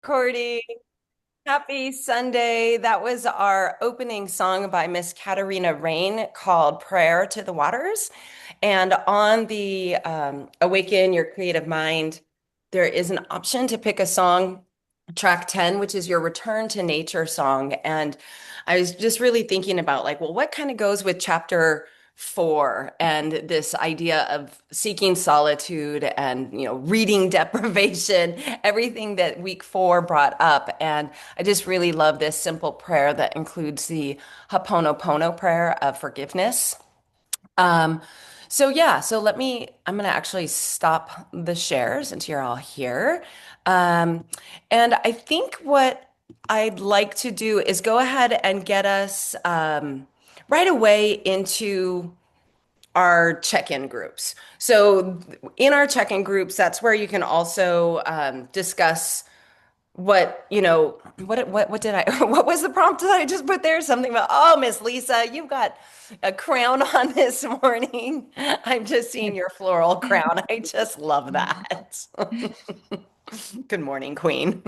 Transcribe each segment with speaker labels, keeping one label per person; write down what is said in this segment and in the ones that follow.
Speaker 1: Recording. Happy Sunday. That was our opening song by Miss Katarina Rain called Prayer to the Waters. And on the Awaken Your Creative Mind, there is an option to pick a song, track 10, which is your Return to Nature song. And I was just really thinking about like, well, what kind of goes with chapter 4 and this idea of seeking solitude and, reading deprivation, everything that week 4 brought up. And I just really love this simple prayer that includes the Ho'oponopono prayer of forgiveness. Um, so I'm gonna actually stop the share since you're all here. Um, and I think what I'd like to do is go ahead and get us right away into our check-in groups. So in our check-in groups, that's where you can also discuss what did I what was the prompt that I just put there? Something about, oh, Miss Lisa, you've got a crown on this morning. I'm just seeing your floral crown. I just love that. Good morning, Queen.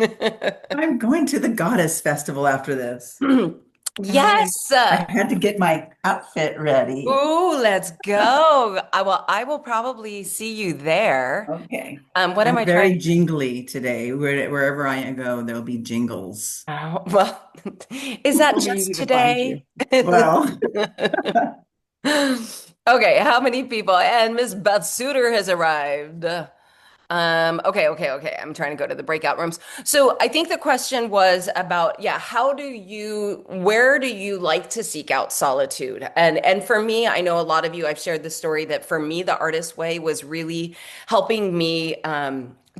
Speaker 2: I'm going to the Goddess Festival after this. I
Speaker 1: Yes.
Speaker 2: I had to get my outfit ready.
Speaker 1: Ooh, let's go. I will probably see you there.
Speaker 2: Okay.
Speaker 1: What am
Speaker 2: I'm
Speaker 1: I
Speaker 2: very
Speaker 1: trying?
Speaker 2: jingly today. Wherever I go, there'll be jingles.
Speaker 1: Oh, well, is that
Speaker 2: It'll be
Speaker 1: just
Speaker 2: easy to find you.
Speaker 1: today?
Speaker 2: Well,
Speaker 1: Okay, how many people? And Miss Beth Suter has arrived. Okay. I'm trying to go to the breakout rooms. So I think the question was about, yeah, where do you like to seek out solitude? And for me, I know a lot of you, I've shared the story that for me, the artist way was really helping me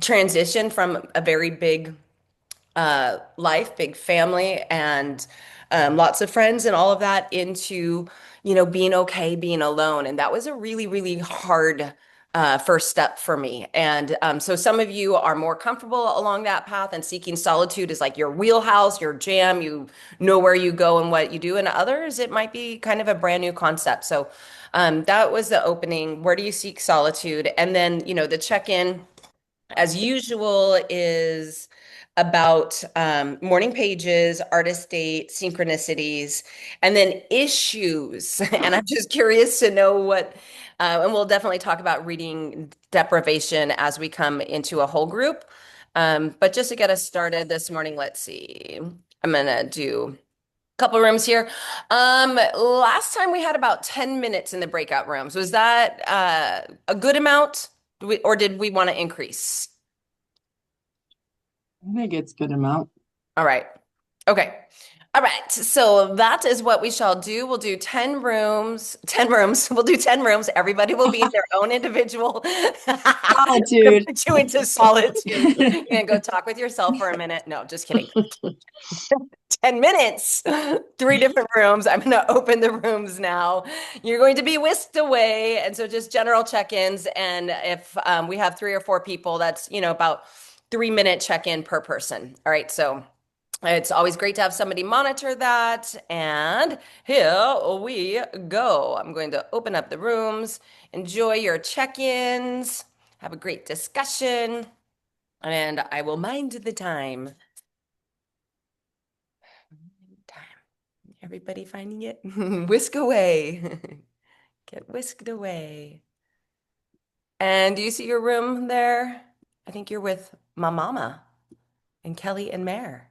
Speaker 1: transition from a very big life, big family, and lots of friends and all of that into, being okay being alone. And that was a really, really hard first step for me. And so some of you are more comfortable along that path, and seeking solitude is like your wheelhouse, your jam. You know where you go and what you do. And others, it might be kind of a brand new concept. So that was the opening. Where do you seek solitude? And then, the check-in as usual is about morning pages, artist date, synchronicities, and then issues. And I'm just curious to know and we'll definitely talk about reading deprivation as we come into a whole group. But just to get us started this morning, let's see. I'm gonna do a couple rooms here. Last time we had about 10 minutes in the breakout rooms. Was that a good amount? Or did we want to increase?
Speaker 2: I think it's good amount.
Speaker 1: All right. Okay. All right. So that is what we shall do. We'll do 10 rooms, 10 rooms. We'll do 10 rooms. Everybody will be in their own individual. We're gonna
Speaker 2: Solitude.
Speaker 1: put you into solitude and go talk with yourself for a minute. No, just kidding. 10 minutes, three different rooms. I'm going to open the rooms now. You're going to be whisked away. And so just general check-ins. And if we have 3 or 4 people, that's, about 3-minute check-in per person. All right. So it's always great to have somebody monitor that. And here we go. I'm going to open up the rooms. Enjoy your check-ins. Have a great discussion. And I will mind the time. Time. Everybody finding it? Whisk away. Get whisked away. And do you see your room there? I think you're with my mama and Kelly and Mare.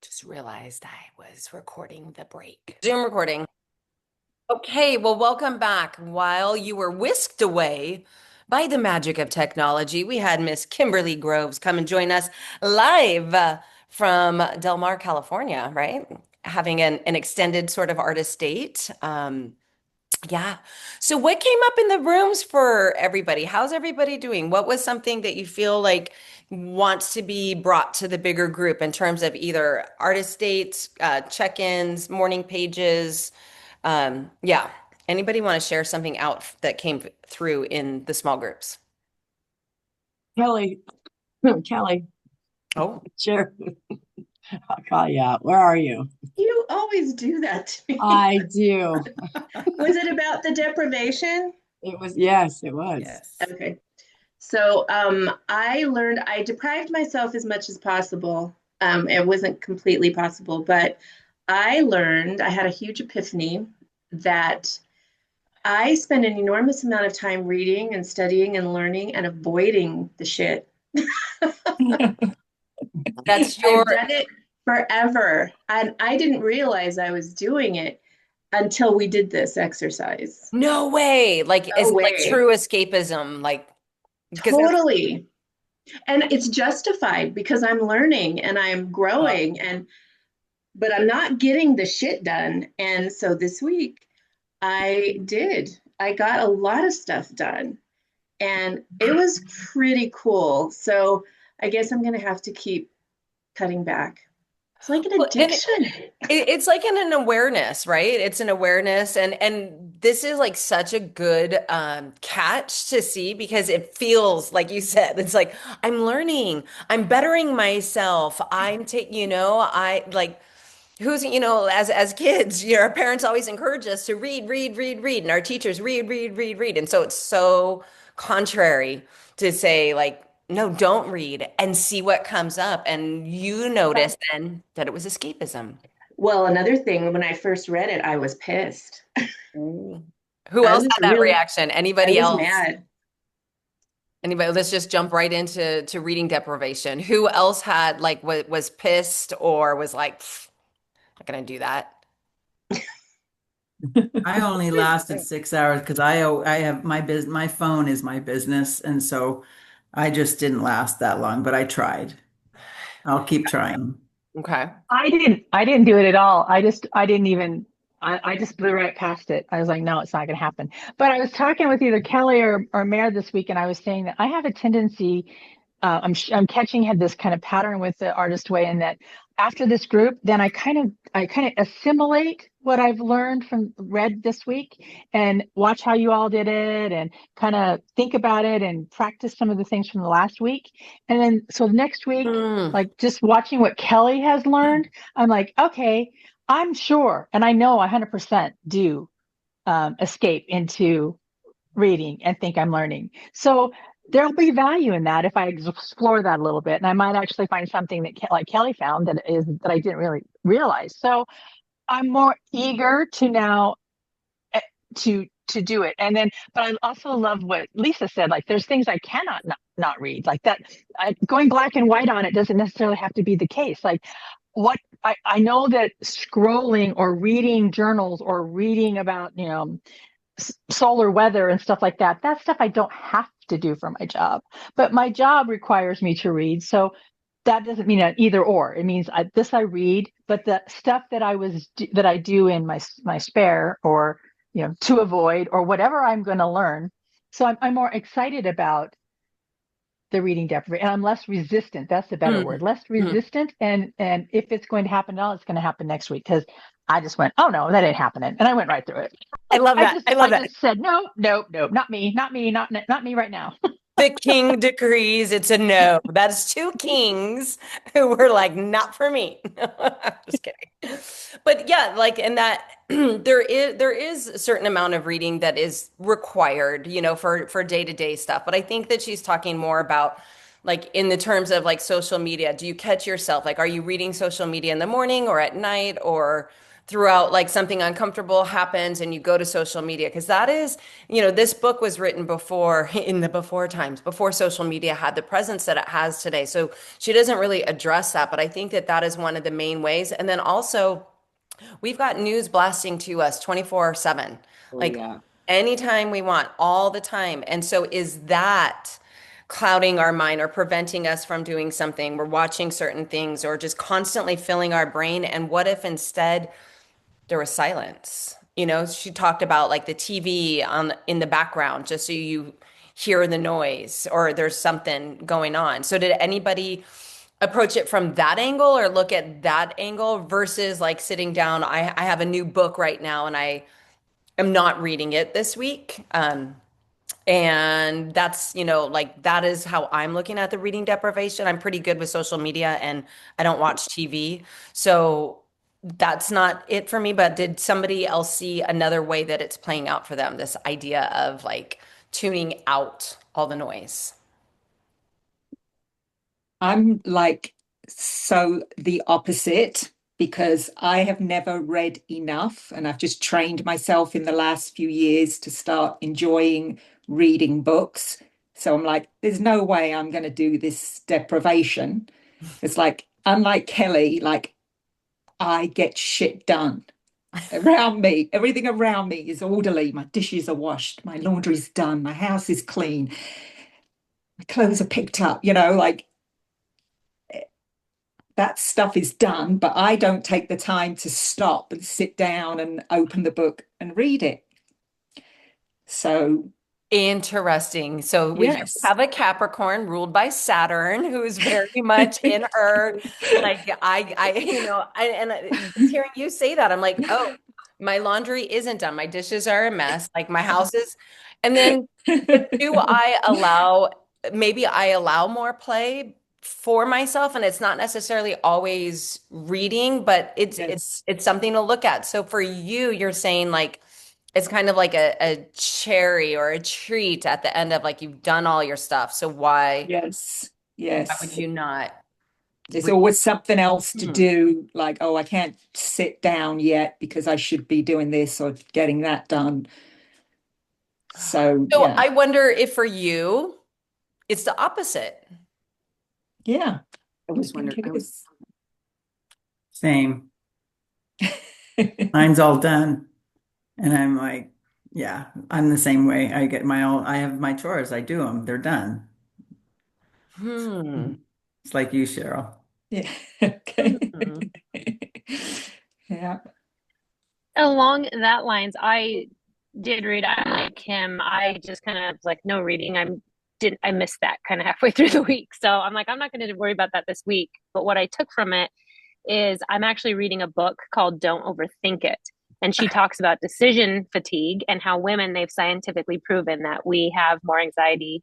Speaker 1: Just realized I was recording the break. Zoom recording. Okay, well, welcome back. While you were whisked away by the magic of technology, we had Miss Kimberly Groves come and join us live from Del Mar, California, right? Having an extended sort of artist date. Yeah. So what came up in the rooms for everybody? How's everybody doing? What was something that you feel like wants to be brought to the bigger group in terms of either artist dates, check-ins, morning pages? Yeah. Anybody want to share something out that came through in the small groups?
Speaker 3: Kelly, Kelly,
Speaker 1: Oh,
Speaker 3: sure. I'll call you out. Where are you?
Speaker 2: You always do that to me.
Speaker 3: I do.
Speaker 4: Was it about the deprivation?
Speaker 3: It was, yes, it was.
Speaker 2: Yes.
Speaker 4: Okay. I deprived myself as much as possible. It wasn't completely possible, but I had a huge epiphany that I spend an enormous amount of time reading and studying and learning and avoiding the shit.
Speaker 1: that's
Speaker 4: I've
Speaker 1: your,
Speaker 4: done it forever, and I didn't realize I was doing it until we did this exercise.
Speaker 1: no way. Like,
Speaker 4: No
Speaker 1: is it like
Speaker 4: way.
Speaker 1: true escapism? Like, because that's,
Speaker 4: Totally. And it's justified because I'm learning and I'm growing but I'm not getting the shit done. And so this week I did. I got a lot of stuff done and it was pretty cool. So I guess I'm going to have to keep cutting back. It's like an
Speaker 1: well, and
Speaker 4: addiction.
Speaker 1: it's like an awareness, right? It's an awareness, and this is like such a good catch to see because it feels like you said, it's like I'm learning, I'm bettering myself, I'm taking, I like who's, as kids, our parents always encourage us to read, read, read, read, and our teachers read, read, read, read, and so it's so contrary to say like no, don't read and see what comes up. And you notice then that it was escapism.
Speaker 4: Well, another thing, when I first read it, I was pissed.
Speaker 1: Ooh. Who
Speaker 4: I
Speaker 1: else
Speaker 4: was
Speaker 1: had that
Speaker 4: really,
Speaker 1: reaction?
Speaker 4: I
Speaker 1: Anybody
Speaker 4: was
Speaker 1: else?
Speaker 4: mad.
Speaker 1: Anybody? Let's just jump right into reading deprivation. Who else had like was pissed or was like, "Pfft, not gonna do that."
Speaker 2: I only lasted 6 hours because I have my phone is my business, and so I just didn't last that long, but I tried. I'll keep trying.
Speaker 1: Okay.
Speaker 5: I didn't do it at all. I didn't even, I just blew right past it. I was like, no, it's not going to happen. But I was talking with either Kelly or Mare this week, and I was saying that I have a tendency, I'm catching had this kind of pattern with the artist way, in that after this group, then I kind of assimilate what I've learned from read this week and watch how you all did it and kind of think about it and practice some of the things from the last week. And then so next week,
Speaker 1: Mm.
Speaker 5: like just watching what Kelly has learned, I'm like, okay, I'm sure, and I know 100% do escape into reading and think I'm learning. So there'll be value in that if I explore that a little bit, and I might actually find something that like Kelly found that I didn't really realize. So I'm more eager to now eh, to do it. And then, but I also love what Lisa said. Like, there's things I cannot not read. Like that, going black and white on it doesn't necessarily have to be the case. Like, what I know that scrolling or reading journals or reading about solar weather and stuff like that. That stuff I don't have to do for my job, but my job requires me to read. So that doesn't mean an either or. It means this I read, but the stuff that that I do in my spare, or to avoid, or whatever I'm going to learn. So I'm more excited about the reading deprivation, and I'm less resistant. That's the better word,
Speaker 1: Mm.
Speaker 5: less
Speaker 1: Mm.
Speaker 5: resistant. And if it's going to happen at all, it's going to happen next week, because I just went, oh no, that ain't happening, and I went right through it.
Speaker 1: I love
Speaker 5: I
Speaker 1: that.
Speaker 5: just
Speaker 1: I love
Speaker 5: I
Speaker 1: that.
Speaker 5: just said no, no, no, not me, not me, not me right now.
Speaker 1: The king decrees it's a no. That's two kings who were like, not for me. Just kidding. But yeah, like in that there is a certain amount of reading that is required, for day-to-day stuff. But I think that she's talking more about like in the terms of like social media. Do you catch yourself? Like, are you reading social media in the morning or at night or throughout, like something uncomfortable happens and you go to social media, because that is, this book was written before, in the before times, before social media had the presence that it has today. So she doesn't really address that, but I think that that is one of the main ways. And then also, we've got news blasting to us 24/7,
Speaker 3: Oh,
Speaker 1: like
Speaker 3: yeah.
Speaker 1: anytime we want, all the time. And so is that clouding our mind or preventing us from doing something? We're watching certain things or just constantly filling our brain. And what if instead there was silence? She talked about like the TV on in the background, just so you hear the noise or there's something going on. So did anybody approach it from that angle or look at that angle versus like sitting down? I have a new book right now and I am not reading it this week. And that's, like that is how I'm looking at the reading deprivation. I'm pretty good with social media and I don't watch TV. So that's not it for me. But did somebody else see another way that it's playing out for them? This idea of like tuning out all the noise.
Speaker 6: I'm like so the opposite because I have never read enough and I've just trained myself in the last few years to start enjoying reading books. So I'm like, there's no way I'm going to do this deprivation. It's like, unlike Kelly, like I get shit done around me. Everything around me is orderly. My dishes are washed, my laundry's done, my house is clean, my clothes are picked up, like that stuff is done, but I don't take the time to stop and sit down and open the book and read it. So,
Speaker 1: Interesting. So we
Speaker 6: yes.
Speaker 1: have a Capricorn ruled by Saturn, who is very much in her, like just hearing you say that, I'm like, oh, my laundry isn't done. My dishes are a mess. Like my house is, and then, but do I allow, maybe I allow more play for myself, and it's not necessarily always reading, but it's it's
Speaker 6: Yes.
Speaker 1: it's something to look at. So for you, you're saying like it's kind of like a cherry or a treat at the end of like you've done all your stuff. So
Speaker 6: Yes.
Speaker 1: why would
Speaker 6: Yes.
Speaker 1: you not
Speaker 6: There's
Speaker 1: read?
Speaker 6: always something else to
Speaker 1: Hmm.
Speaker 6: do, like, oh, I can't sit down yet because I should be doing this or getting that done. So,
Speaker 1: So
Speaker 6: yeah.
Speaker 1: I wonder if for you it's the opposite.
Speaker 6: Yeah. I
Speaker 3: was
Speaker 6: think
Speaker 3: wondering.
Speaker 6: it is.
Speaker 2: Same. Mine's all done. And I'm like, yeah, I'm the same way. I have my chores. I do them. They're done.
Speaker 1: Hmm.
Speaker 2: It's like you, Cheryl.
Speaker 6: Yeah. Okay.
Speaker 1: Hmm.
Speaker 6: Yeah.
Speaker 7: Along that lines, I did read. I'm like him. I just kind of like no reading. I missed that kind of halfway through the week. So I'm like, I'm not going to worry about that this week. But what I took from it is I'm actually reading a book called Don't Overthink It. And she talks about decision fatigue and how women, they've scientifically proven that we have more anxiety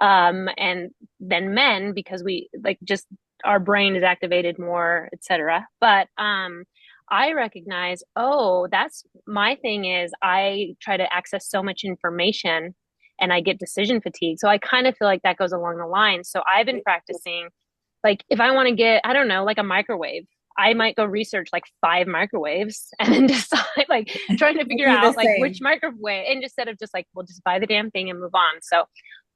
Speaker 7: and than men because we like just our brain is activated more, etc. But I recognize, oh, that's my thing is I try to access so much information and I get decision fatigue. So I kind of feel like that goes along the line. So I've been practicing, like, if I want to get, I don't know, like a microwave, I might go research like 5 microwaves and then decide, like, trying to figure
Speaker 1: Do the
Speaker 7: out like which
Speaker 1: same.
Speaker 7: microwave, and instead of just like, well, just buy the damn thing and move on. So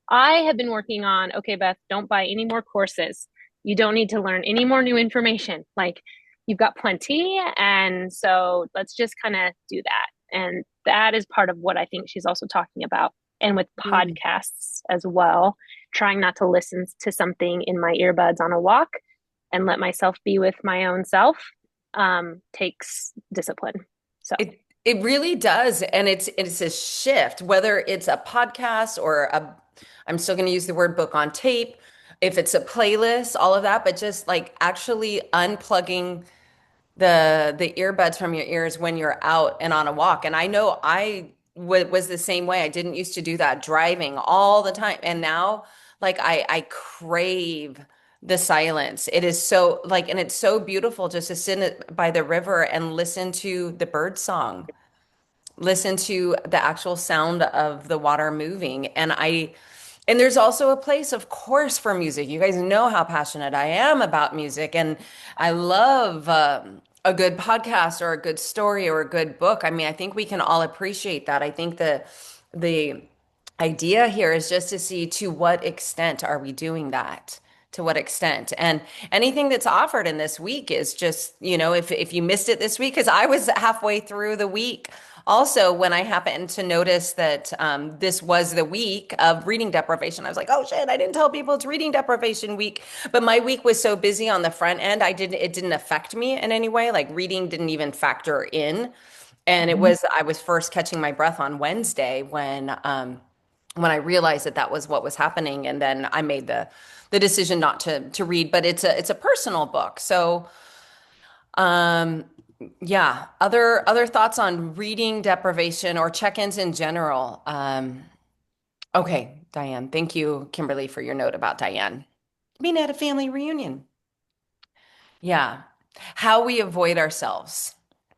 Speaker 7: I have been working on, okay, Beth, don't buy any more courses. You don't need to learn any more new information. Like, you've got plenty. And so let's just kind of do that. And that is part of what I think she's also talking about. And with
Speaker 1: Mm.
Speaker 7: podcasts as well, trying not to listen to something in my earbuds on a walk and let myself be with my own self takes discipline. So
Speaker 1: It really does. And it's a shift, whether it's a podcast or I'm still going to use the word book on tape, if it's a playlist, all of that, but just like actually unplugging the earbuds from your ears when you're out and on a walk. And I know I was the same way. I didn't used to do that driving all the time. And now like I crave the silence. It is so like, and it's so beautiful just to by the river and listen to the bird song, listen to the actual sound of the water moving. And there's also a place, of course, for music. You guys know how passionate I am about music, and I love a good podcast or a good story or a good book. I mean, I think we can all appreciate that. I think the idea here is just to see to what extent are we doing that? To what extent? And anything that's offered in this week is just, if you missed it this week, because I was halfway through the week. Also, when I happened to notice that this was the week of reading deprivation, I was like, oh shit, I didn't tell people it's reading deprivation week. But my week was so busy on the front end, it didn't affect me in any way. Like reading didn't even factor in. And I was first catching my breath on Wednesday when I realized that that was what was happening, and then I made the decision not to read. But it's a personal book, so yeah. Other thoughts on reading deprivation or check-ins in general? Okay, Diane. Thank you, Kimberly, for your note about Diane being at a family reunion. Yeah, how we avoid ourselves.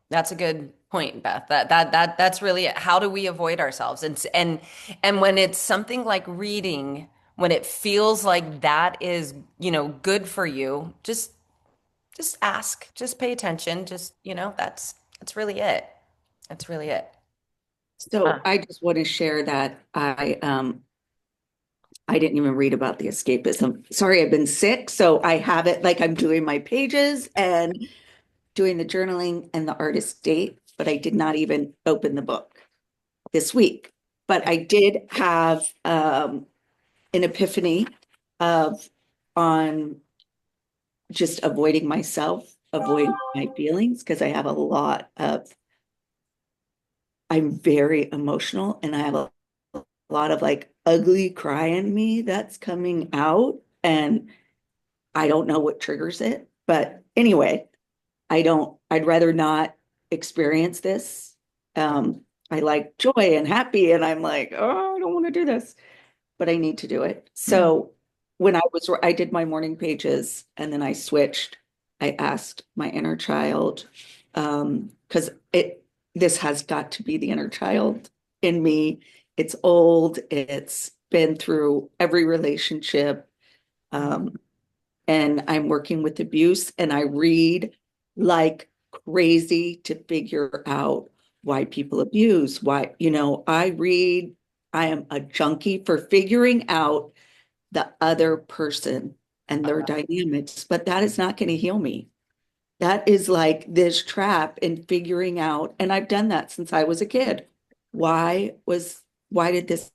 Speaker 1: That's a good point, Beth. That's really it. How do we avoid ourselves? And when it's something like reading, when it feels like that is, good for you, just ask, just pay attention, that's really it. That's really it.
Speaker 8: So I just want to share that I didn't even read about the escapism. Sorry, I've been sick, so I have it like I'm doing my pages and doing the journaling and the artist date, but I did not even open the book this week. But I did have an epiphany on just avoiding myself, avoiding my feelings, because I have I'm very emotional and I have a lot of like ugly cry in me that's coming out, and I don't know what triggers it. But anyway, I'd rather not experience this. I like joy and happy, and I'm like, oh, I don't want to do this, but I need to do it. So when I did my morning pages and then I switched, I asked my inner child, because this has got to be the inner child in me. It's old, it's been through every relationship. And I'm working with abuse, and I read like crazy to figure out why people abuse, why, I am a junkie for figuring out the other person and their dynamics, but that is not going to heal me. That is like this trap in figuring out, and I've done that since I was a kid. Why did this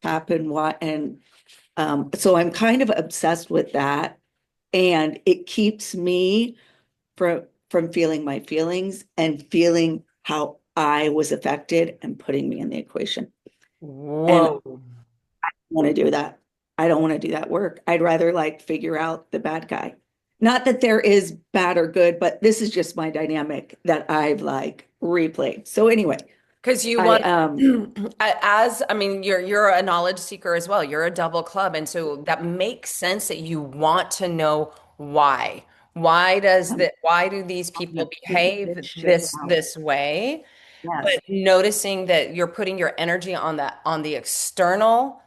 Speaker 8: happen? Why? And so I'm kind of obsessed with that, and it keeps me from feeling my feelings and feeling how I was affected and putting me in the equation.
Speaker 1: Whoa.
Speaker 8: And I don't want to do that. I don't want to do that work. I'd rather like figure out the bad guy. Not that there is bad or good, but this is just my dynamic that I've like replayed. So anyway,
Speaker 1: Because you want, I mean, you're a knowledge seeker as well. You're a double club, and so that makes sense that you want to know why. Why do these people behave this way?
Speaker 8: yes,
Speaker 1: But noticing that you're putting your energy on the external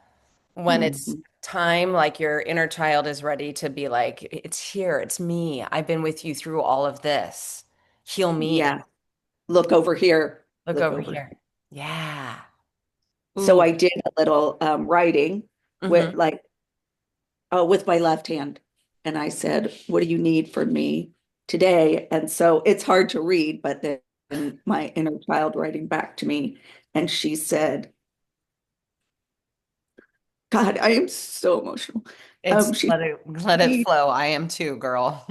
Speaker 1: when it's time, like your inner child is ready to be like, it's here, it's me. I've been with you through all of this. Heal me.
Speaker 8: yeah. Look over here.
Speaker 1: Look over here. Yeah.
Speaker 8: So
Speaker 1: Ooh.
Speaker 8: I did a little writing with
Speaker 1: Mhm.
Speaker 8: like with my left hand, and I said, "What do you need from me today?" And so it's hard to read, but then my inner child writing back to me, and she said, "God, I am so emotional." She
Speaker 1: Let it flow. I am too, girl.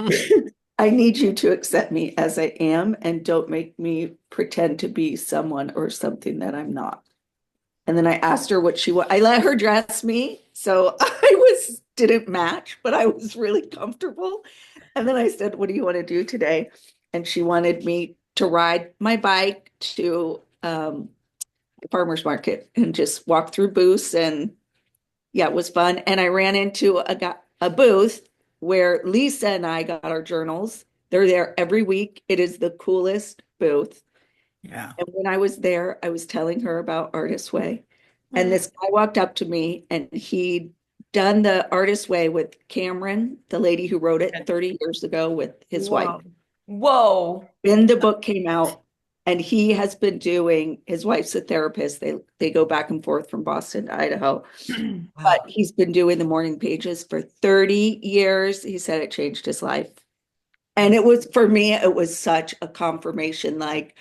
Speaker 8: I need you to accept me as I am and don't make me pretend to be someone or something that I'm not. And then I asked her what I let her dress me. So didn't match, but I was really comfortable. And then I said, what do you want to do today? And she wanted me to ride my bike to the farmer's market and just walk through booths. And yeah, it was fun. And I ran into a booth where Lisa and I got our journals. They're there every week. It is the coolest booth.
Speaker 2: Yeah.
Speaker 8: And when I was there, I was telling her about Artist Way. And this guy walked up to me, and he'd done the Artist Way with Cameron, the lady who wrote it 30 years ago with his wife.
Speaker 1: Whoa.
Speaker 8: Then the book came out, and he has been doing, his wife's a therapist. They go back and forth from Boston to Idaho. But
Speaker 1: Wow.
Speaker 8: he's been doing the morning pages for 30 years. He said it changed his life. And it was, for me, it was such a confirmation, like,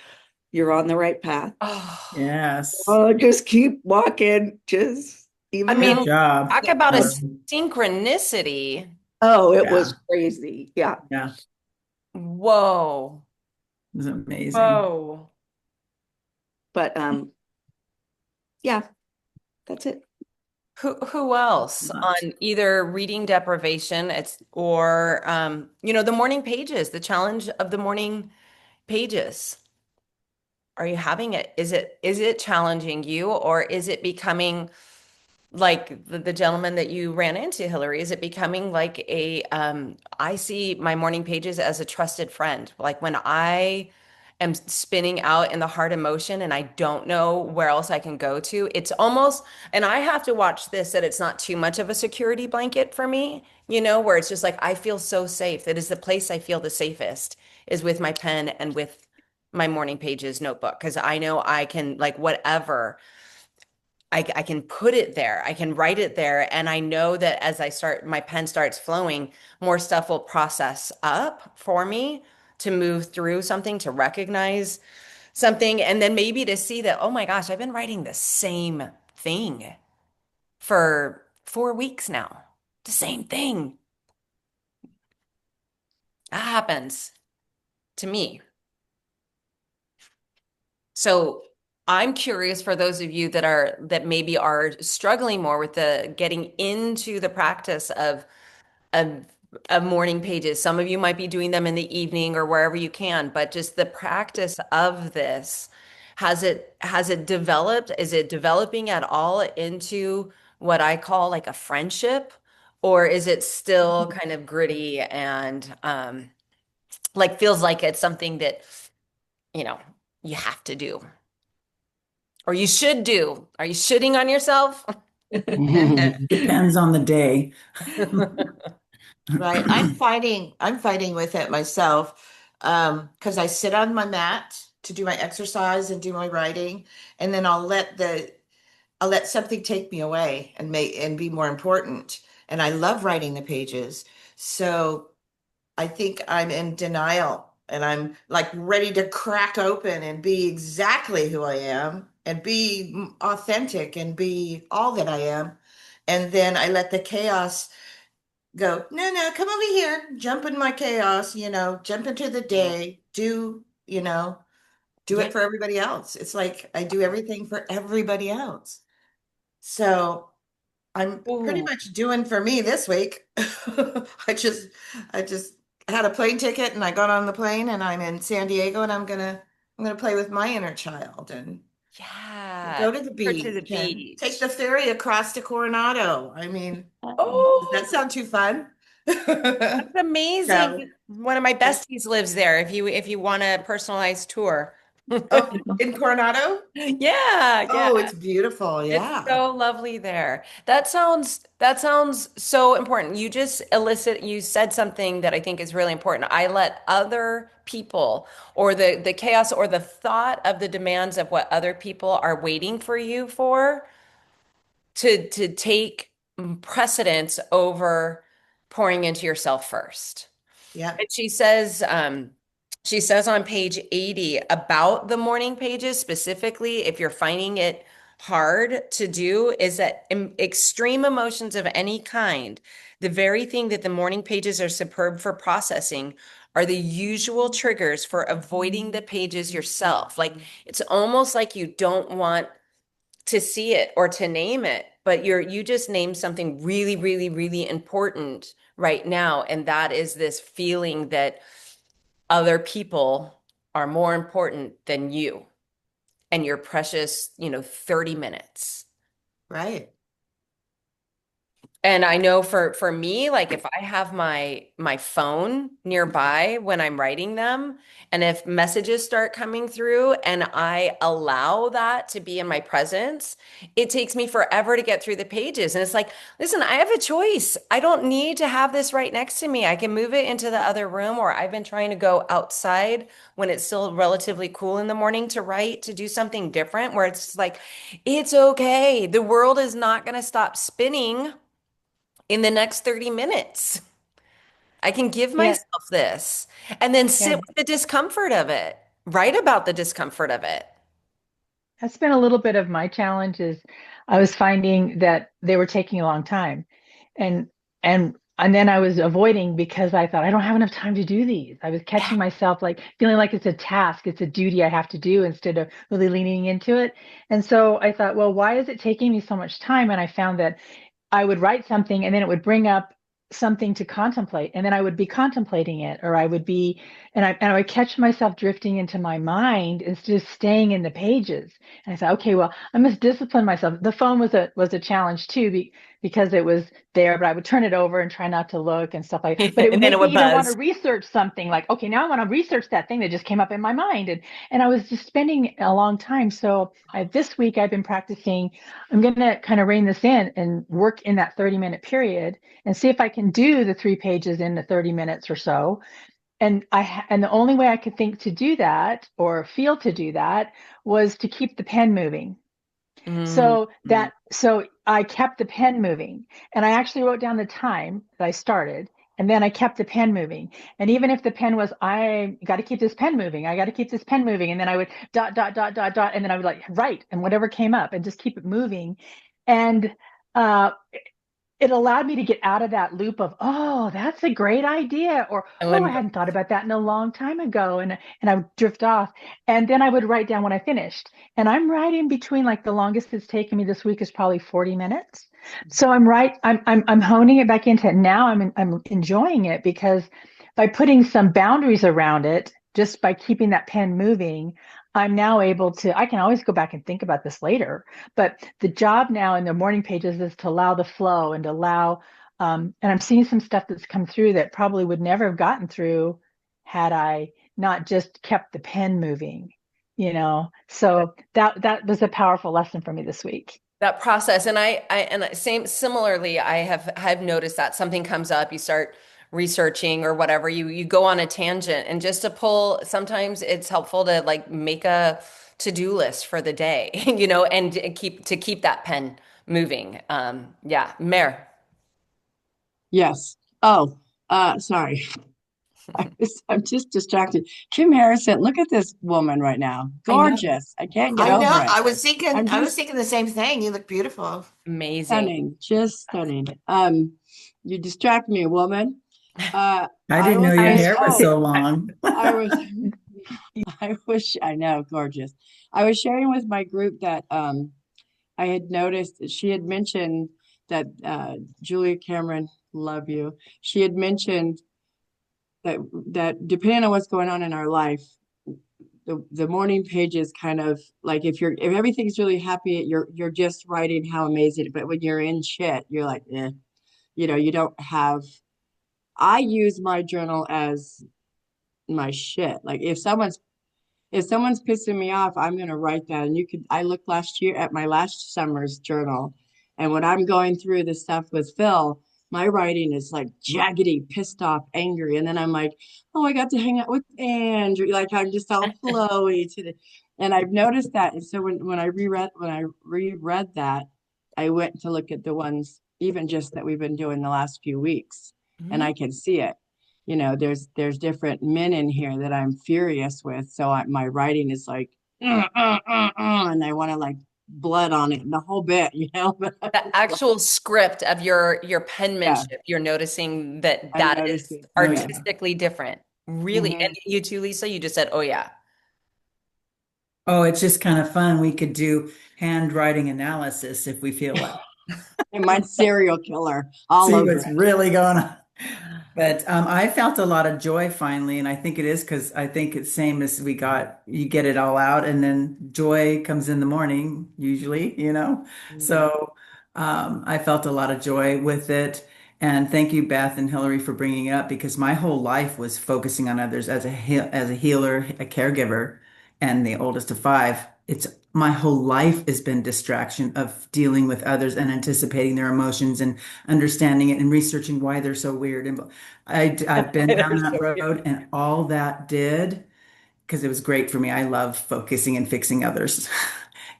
Speaker 8: you're on the right path.
Speaker 1: Oh,
Speaker 2: Yes.
Speaker 8: Oh, just keep walking. Just
Speaker 1: I
Speaker 8: even
Speaker 1: mean,
Speaker 2: Good job.
Speaker 1: talk about a
Speaker 2: Hillary.
Speaker 1: synchronicity.
Speaker 8: oh, it
Speaker 2: Yeah.
Speaker 8: was crazy. Yeah.
Speaker 2: Yeah.
Speaker 1: Whoa.
Speaker 2: It was amazing.
Speaker 1: Whoa.
Speaker 8: But yeah, that's it.
Speaker 1: Who else
Speaker 2: Not.
Speaker 1: on either reading deprivation, it's or the morning pages, the challenge of the morning pages. Are you having it? Is it challenging you, or is it becoming like the gentleman that you ran into, Hillary? Is it becoming like I see my morning pages as a trusted friend. Like when I am spinning out in the hard emotion and I don't know where else I can go to, it's almost, and I have to watch this that it's not too much of a security blanket for me, where it's just like I feel so safe. That is the place I feel the safest is with my pen and with my morning pages notebook because I know I can like whatever. I can put it there. I can write it there. And I know that as my pen starts flowing, more stuff will process up for me to move through something, to recognize something, and then maybe to see that, oh my gosh, I've been writing the same thing for 4 weeks now. The same thing. That happens to me. So I'm curious for those of you that maybe are struggling more with the getting into the practice of of morning pages. Some of you might be doing them in the evening or wherever you can, but just the practice of this, has it developed? Is it developing at all into what I call like a friendship? Or is it still kind of gritty and like feels like it's something that, you know, you have to do? Or you should do. Are you shitting on yourself?
Speaker 2: Depends on the day.
Speaker 9: Right. I'm fighting with it myself. Because I sit on my mat to do my exercise and do my writing, and then I'll let something take me away and be more important. And I love writing the pages. So I think I'm in denial and I'm like ready to crack open and be exactly who I am and be authentic and be all that I am. And then I let the chaos go, no, no, come over here, jump in my chaos, jump into the day, do
Speaker 1: Yeah.
Speaker 9: it for everybody else. It's like I do everything for everybody else. So I'm pretty
Speaker 1: Ooh.
Speaker 9: much doing for me this week. I just had a plane ticket and I got on the plane and I'm in San Diego and I'm gonna play with my inner child and
Speaker 1: Yeah.
Speaker 9: go to the
Speaker 1: Take her to the
Speaker 9: beach and take
Speaker 1: beach.
Speaker 9: the ferry across to Coronado. I mean, does that
Speaker 1: Oh,
Speaker 9: sound too fun?
Speaker 1: that's amazing.
Speaker 9: So,
Speaker 1: One of my besties lives there if you want a personalized tour.
Speaker 9: oh, in Coronado?
Speaker 1: Yeah, yeah.
Speaker 9: Oh, it's beautiful.
Speaker 1: It's
Speaker 9: Yeah.
Speaker 1: so lovely there. That sounds so important. You said something that I think is really important. I let other people or the chaos or the thought of the demands of what other people are waiting for you for to take precedence over pouring into yourself first.
Speaker 9: Yeah.
Speaker 1: And she says on page 80 about the morning pages specifically, if you're finding it hard to do, is that extreme emotions of any kind, the very thing that the morning pages are superb for processing, are the usual triggers for avoiding the pages yourself. Like it's almost like you don't want to see it or to name it, but you just named something really, really, really important right now, and that is this feeling that other people are more important than you and your precious, 30 minutes.
Speaker 9: Right.
Speaker 1: And I know for me, like if I have my phone nearby when I'm writing them, and if messages start coming through and I allow that to be in my presence, it takes me forever to get through the pages. And it's like, listen, I have a choice. I don't need to have this right next to me. I can move it into the other room, or I've been trying to go outside when it's still relatively cool in the morning to write, to do something different where it's like, it's okay. The world is not going to stop spinning in the next 30 minutes. I can give
Speaker 5: Yeah,
Speaker 1: myself this and then sit
Speaker 5: yeah.
Speaker 1: with the discomfort of it, write about the discomfort of it.
Speaker 5: That's been a little bit of my challenge is I was finding that they were taking a long time. And and then I was avoiding because I thought I don't have enough time to do these. I was catching myself like feeling like it's a task, it's a duty I have to do instead of really leaning into it. And so I thought, well, why is it taking me so much time? And I found that I would write something and then it would bring up something to contemplate. And then I would be contemplating it, or I would be, and I would catch myself drifting into my mind instead of staying in the pages. And I thought, okay, well, I must discipline myself. The phone was a challenge too, because it was there, but I would turn it over and try not to look and stuff like, but it would
Speaker 1: And then it
Speaker 5: make me
Speaker 1: would
Speaker 5: even want to
Speaker 1: buzz.
Speaker 5: research something like, okay, now I want to research that thing that just came up in my mind. And I was just spending a long time. So this week I've been practicing. I'm going to kind of rein this in and work in that 30-minute period and see if I can do the 3 pages in the 30 minutes or so. And the only way I could think to do that or feel to do that was to keep the pen moving.
Speaker 1: Mm.
Speaker 5: So I kept the pen moving, and I actually wrote down the time that I started, and then I kept the pen moving. And even if the pen was, I got to keep this pen moving, I got to keep this pen moving, and then I would dot dot dot dot dot, and then I would like write and whatever came up, and just keep it moving. And uh, it allowed me to get out of that loop of, oh, that's a great idea, or
Speaker 1: And
Speaker 5: oh, I
Speaker 1: when
Speaker 5: hadn't thought about that in a long time ago, and I would drift off, and then I would write down when I finished, and I'm writing between, like, the longest it's taken me this week is probably 40 minutes. So I'm honing it back into it now. I'm enjoying it because by putting some boundaries around it, just by keeping that pen moving, I'm now able to, I can always go back and think about this later, but the job now in the morning pages is to allow the flow and allow, and I'm seeing some stuff that's come through that probably would never have gotten through had I not just kept the pen moving, you know? So that was a powerful lesson for me this week.
Speaker 1: that process, and same similarly, have noticed that something comes up, you start researching or whatever, you go on a tangent, and just to pull, sometimes it's helpful to like make a to-do list for the day, and keep that pen moving. Yeah, Mare.
Speaker 3: Yes. Oh, sorry. I'm just distracted. Kim Harrison, look at this woman right now.
Speaker 1: I know.
Speaker 3: Gorgeous. I can't get
Speaker 9: I know.
Speaker 3: over it. I'm
Speaker 9: I was
Speaker 3: just
Speaker 9: thinking the same thing. You look beautiful.
Speaker 1: Amazing.
Speaker 3: stunning, just stunning. You distract me, woman.
Speaker 2: I
Speaker 3: I
Speaker 2: didn't know
Speaker 3: was
Speaker 2: your
Speaker 3: saying,
Speaker 2: hair was so long.
Speaker 3: I was, I know, gorgeous. I was sharing with my group that I had noticed that she had mentioned that Julia Cameron, love you. She had mentioned that depending on what's going on in our life, the morning pages kind of like if everything's really happy, you're just writing how amazing. But when you're in shit, you're like, eh, you don't have. I use my journal as my shit. Like if someone's pissing me off, I'm gonna write that. And I looked last year at my last summer's journal, and when I'm going through this stuff with Phil, my writing is like jaggedy, pissed off, angry. And then I'm like, oh, I got to hang out with Andrew. Like I'm just all flowy and I've noticed that. And so when I reread that, I went to look at the ones even just that we've been doing the last few weeks, and I can see it. There's different men in here that I'm furious with. So my writing is like, and I want to like blood on it and the whole bit. But
Speaker 1: The actual script of your
Speaker 3: yeah,
Speaker 1: penmanship, you're noticing that
Speaker 3: I'm
Speaker 1: that is
Speaker 3: noticing.
Speaker 2: Oh, yeah.
Speaker 1: artistically different. Really.
Speaker 3: Mhm.
Speaker 1: And you too, Lisa, you just said, oh yeah.
Speaker 2: Oh, it's just kind of fun. We could do handwriting analysis if we feel like.
Speaker 3: And mine's serial killer all
Speaker 2: See
Speaker 3: over
Speaker 2: what's
Speaker 3: it.
Speaker 2: really going on. But I felt a lot of joy finally, and I think it is because I think it's same as you get it all out, and then joy comes in the morning, usually.
Speaker 1: Mhm.
Speaker 2: So I felt a lot of joy with it. And thank you, Beth and Hillary, for bringing it up because my whole life was focusing on others as as a healer, a caregiver, and the oldest of five. It's my whole life has been distraction of dealing with others and anticipating their emotions and understanding it and researching why they're so weird. And I've been down that road, and all that did because it was great for me. I love focusing and fixing others.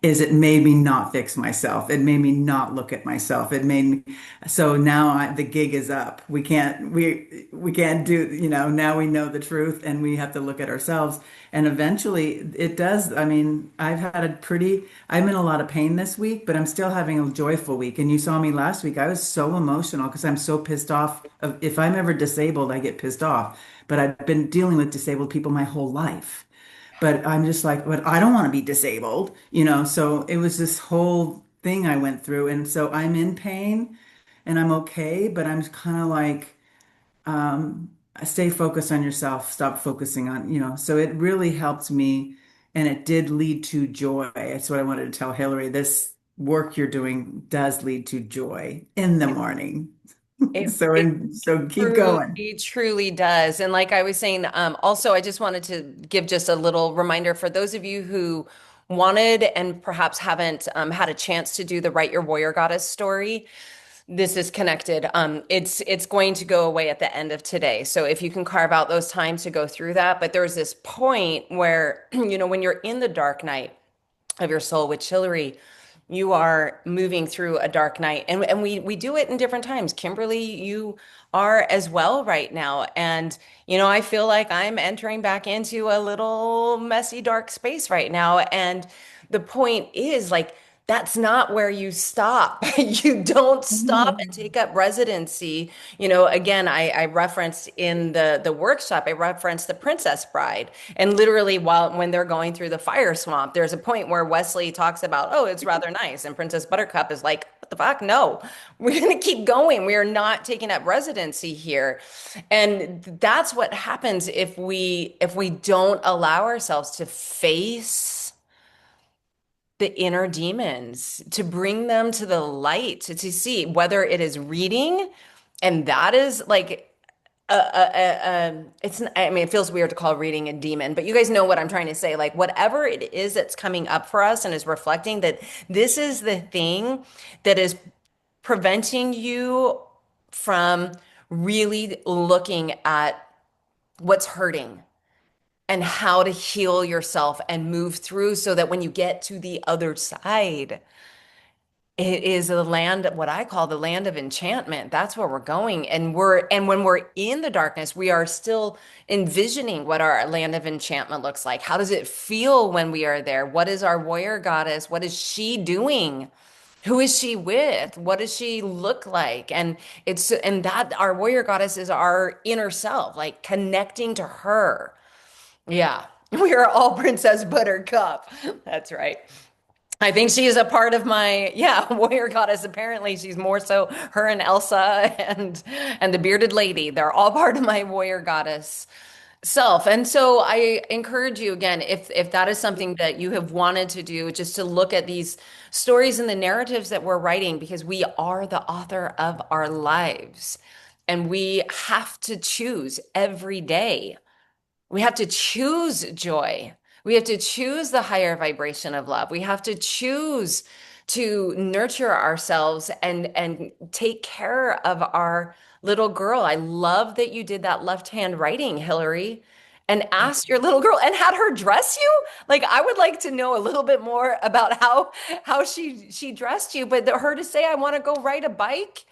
Speaker 2: Is it made me not fix myself. It made me not look at myself. It made me so now the gig is up. We can't do, now we know the truth and we have to look at ourselves. And eventually it does. I mean, I'm in a lot of pain this week, but I'm still having a joyful week. And you saw me last week. I was so emotional because I'm so pissed off. If I'm ever disabled, I get pissed off. But I've been dealing with disabled people my whole life. But I'm just like, but I don't want to be disabled, So it was this whole thing I went through. And so I'm in pain and I'm okay, but I'm kind of like, stay focused on yourself, stop focusing on, So it really helped me and it did lead to joy. That's what I wanted to tell Hillary. This work you're doing does lead to joy in the morning.
Speaker 1: It,
Speaker 2: So,
Speaker 1: it
Speaker 2: so keep going.
Speaker 1: truly does. And like I was saying, also, I just wanted to give just a little reminder for those of you who wanted and perhaps haven't had a chance to do the Write Your Warrior Goddess story. This is connected. It's going to go away at the end of today. So if you can carve out those times to go through that, but there's this point where, when you're in the dark night of your soul, which Hillary, you are moving through a dark night, and we do it in different times. Kimberly, you are as well right now, and I feel like I'm entering back into a little messy dark space right now. And the point is, like, that's not where you stop. You don't stop and take up residency. Again, I referenced in the workshop, I referenced The Princess Bride. And literally when they're going through the fire swamp, there's a point where Wesley talks about, oh, it's rather nice. And Princess Buttercup is like, what the fuck? No, we're going to keep going. We are not taking up residency here. And that's what happens if we don't allow ourselves to face the inner demons, to bring them to the light, to see whether it is reading, and that is like I mean, it feels weird to call reading a demon, but you guys know what I'm trying to say. Like, whatever it is that's coming up for us and is reflecting that this is the thing that is preventing you from really looking at what's hurting and how to heal yourself and move through so that when you get to the other side, it is a land, what I call the land of enchantment. That's where we're going. And when we're in the darkness, we are still envisioning what our land of enchantment looks like. How does it feel when we are there? What is our warrior goddess? What is she doing? Who is she with? What does she look like? And that our warrior goddess is our inner self, like connecting to her. Yeah, we are all Princess Buttercup. That's right. I think she is a part of my, warrior goddess. Apparently, she's more so her and Elsa and the bearded lady. They're all part of my warrior goddess self. And so I encourage you again, if that is something that you have wanted to do, just to look at these stories and the narratives that we're writing, because we are the author of our lives, and we have to choose every day. We have to choose joy. We have to choose the higher vibration of love. We have to choose to nurture ourselves and take care of our little girl. I love that you did that left-hand writing, Hillary, and asked your little girl and had her dress you. Like, I would like to know a little bit more about how she dressed you, but her to say, I want to go ride a bike.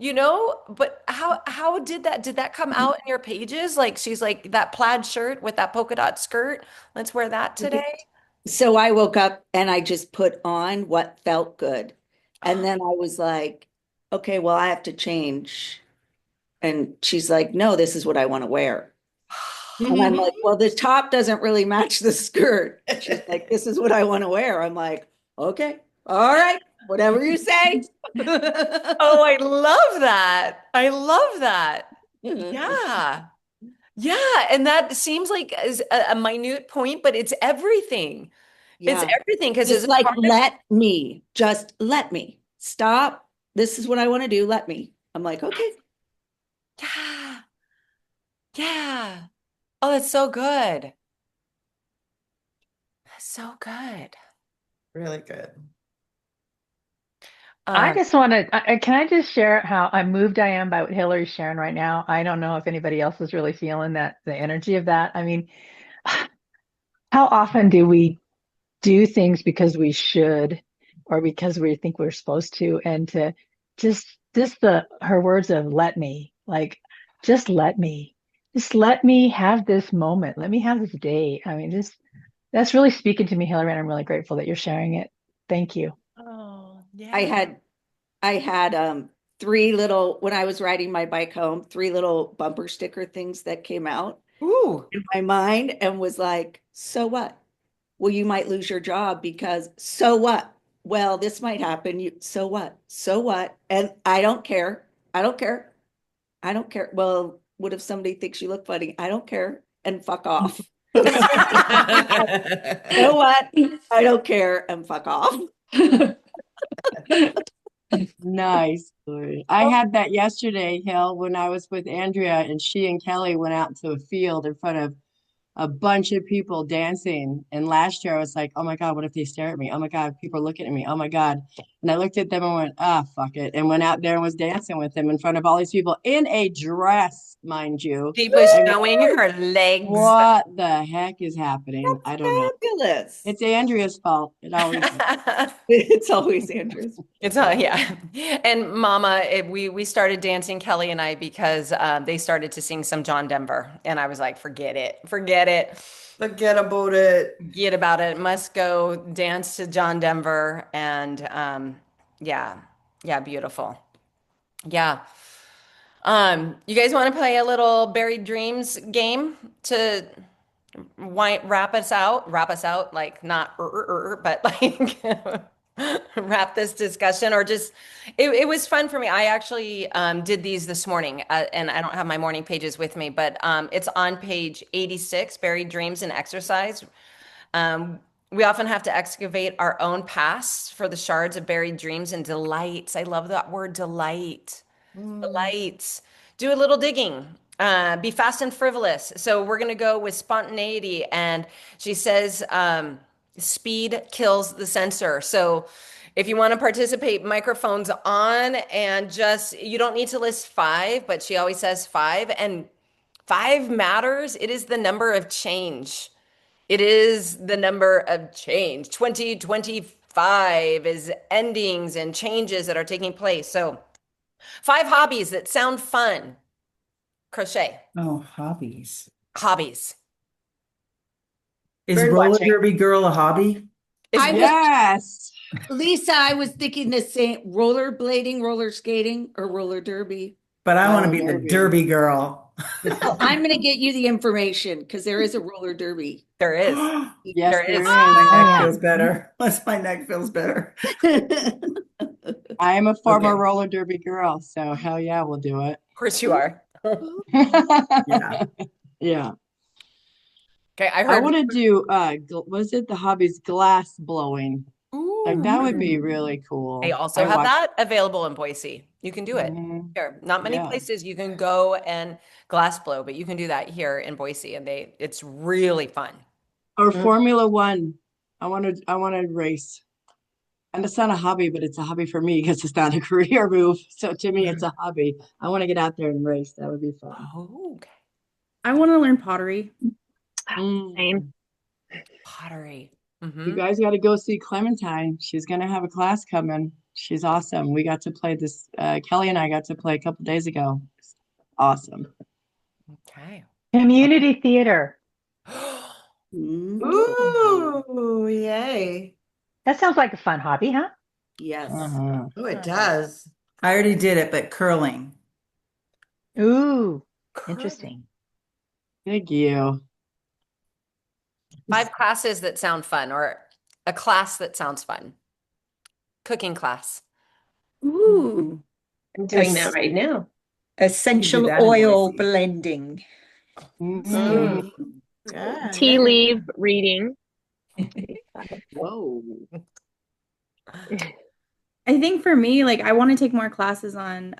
Speaker 1: But how did that come out in your pages? Like, she's like, that plaid shirt with that polka dot skirt, let's wear that today.
Speaker 8: So I woke up and I just put on what felt good. And then I was like, okay, well, I have to change. And she's like, no, this is what I want to wear. And I'm like, well, the top doesn't really match the skirt. She's like, this is what I want to wear. I'm like, okay, all right, whatever you say.
Speaker 1: Oh, I love that. I love that. Yeah. Yeah. And that seems like is a minute point, but it's everything.
Speaker 8: Yeah.
Speaker 1: It's everything because
Speaker 8: It's like, just let me stop this is what I want to do. Let me. I'm like, okay.
Speaker 1: Yeah. Yeah. Oh, that's so good. That's so good.
Speaker 9: Really good.
Speaker 5: I
Speaker 1: Um,
Speaker 5: just want to, can I just share how moved I am by what Hillary's sharing right now? I don't know if anybody else is really feeling that, the energy of that. I mean, how often do we do things because we should or because we think we're supposed to? And to just her words of let me, like, just let me, have this moment. Let me have this day. I mean, that's really speaking to me, Hillary, and I'm really grateful that you're sharing it. Thank you.
Speaker 1: oh,
Speaker 8: I
Speaker 1: yeah.
Speaker 8: had three little, when I was riding my bike home, three little bumper sticker things that came out
Speaker 1: Ooh.
Speaker 8: in my mind and was like, so what? Well, you might lose your job because so what? Well, this might happen. You so what? So what? And I don't care. I don't care. I don't care. Well, what if somebody thinks you look funny? I don't care. And fuck off. So what? I don't care and fuck off.
Speaker 3: Nice. I had that yesterday, Hill, when I was with Andrea and she and Kelly went out to a field in front of a bunch of people dancing. And last year I was like, oh my God, what if they stare at me? Oh my God, people are looking at me. Oh my God. And I looked at them and went, ah, fuck it. And went out there and was dancing with them in front of all these people in a dress, mind you.
Speaker 1: She was
Speaker 3: I mean,
Speaker 1: showing her legs.
Speaker 3: what the heck is happening?
Speaker 8: That's
Speaker 3: I don't know.
Speaker 8: fabulous.
Speaker 3: It's Andrea's fault. It always is.
Speaker 8: It's always Andrew's.
Speaker 1: It's yeah. And Mama, we started dancing, Kelly and I, because they started to sing some John Denver, and I was like, forget it, forget it,
Speaker 9: Forget about it.
Speaker 1: forget about it. Must go dance to John Denver, and yeah, yeah, beautiful, yeah. You guys want to play a little Buried Dreams game to wrap us out? Wrap us out, like not, but like wrap this discussion, or just it was fun for me. I actually did these this morning, and I don't have my morning pages with me, but it's on page 86, Buried Dreams and Exercise. Um, we often have to excavate our own past for the shards of buried dreams and delights. I love that word, delight. Delights. Do a little digging. Be fast and frivolous. So we're going to go with spontaneity. And she says, speed kills the sensor. So if you want to participate, microphones on, and just, you don't need to list five, but she always says five. And five matters. It is the number of change. It is the number of change. 2025 is endings and changes that are taking place. So, five hobbies that sound fun. Crochet.
Speaker 2: Oh, hobbies.
Speaker 1: Hobbies.
Speaker 2: Is
Speaker 4: Bird
Speaker 2: roller
Speaker 4: watching.
Speaker 2: derby girl a hobby?
Speaker 1: Is
Speaker 8: I was-
Speaker 3: Yes.
Speaker 8: Lisa, I was thinking the same rollerblading, roller skating, or roller derby.
Speaker 2: But I want to
Speaker 3: Roller
Speaker 2: be the
Speaker 3: derby.
Speaker 2: derby girl.
Speaker 8: Oh, I'm going to get you the information because there is a roller derby.
Speaker 1: there is.
Speaker 3: Yes,
Speaker 1: There
Speaker 3: there
Speaker 1: is.
Speaker 3: is.
Speaker 2: My neck
Speaker 5: yeah.
Speaker 2: feels better. Unless my neck feels better.
Speaker 3: I am a former
Speaker 2: Okay.
Speaker 3: roller derby girl, so hell yeah, we'll do it.
Speaker 1: Of course you are.
Speaker 2: Yeah.
Speaker 3: Yeah.
Speaker 1: Okay, I
Speaker 3: I
Speaker 1: heard.
Speaker 3: want to do was it the hobbies glass blowing? Like that would be
Speaker 2: Ooh.
Speaker 3: really cool.
Speaker 1: They also
Speaker 3: I
Speaker 1: have
Speaker 3: watched-
Speaker 1: that available in Boise. You can do it
Speaker 3: Mhm.
Speaker 1: here. Not many
Speaker 3: Yeah.
Speaker 1: places you can go and glass blow, but you can do that here in Boise, and it's really fun.
Speaker 3: Or Formula One. I want to race. And it's not a hobby, but it's a hobby for me because it's not a career move. So to me, it's a hobby. I want to get out there and race. That would be fun.
Speaker 1: Oh, okay.
Speaker 10: I want to learn pottery.
Speaker 7: Same.
Speaker 1: Pottery.
Speaker 3: You guys got to go see Clementine. She's going to have a class coming. She's awesome. We got to play this. Kelly and I got to play a couple days ago. It's awesome.
Speaker 1: Okay.
Speaker 5: Community theater.
Speaker 9: Ooh, yay.
Speaker 5: That sounds like a fun hobby, huh?
Speaker 8: Yes.
Speaker 3: Uh-huh.
Speaker 9: Oh, it does.
Speaker 2: I already did it, but curling.
Speaker 5: Ooh, interesting.
Speaker 3: Thank you.
Speaker 1: Five classes that sound fun, or a class that sounds fun. Cooking class.
Speaker 8: Ooh.
Speaker 4: I'm doing
Speaker 6: Yes.
Speaker 4: that right now.
Speaker 6: Essential
Speaker 2: that in
Speaker 6: oil
Speaker 2: Boise.
Speaker 6: blending.
Speaker 3: Mhm.
Speaker 9: Yeah,
Speaker 7: Tea
Speaker 9: yeah.
Speaker 7: leaf reading.
Speaker 3: Whoa.
Speaker 10: I think for me, like I want to take more classes on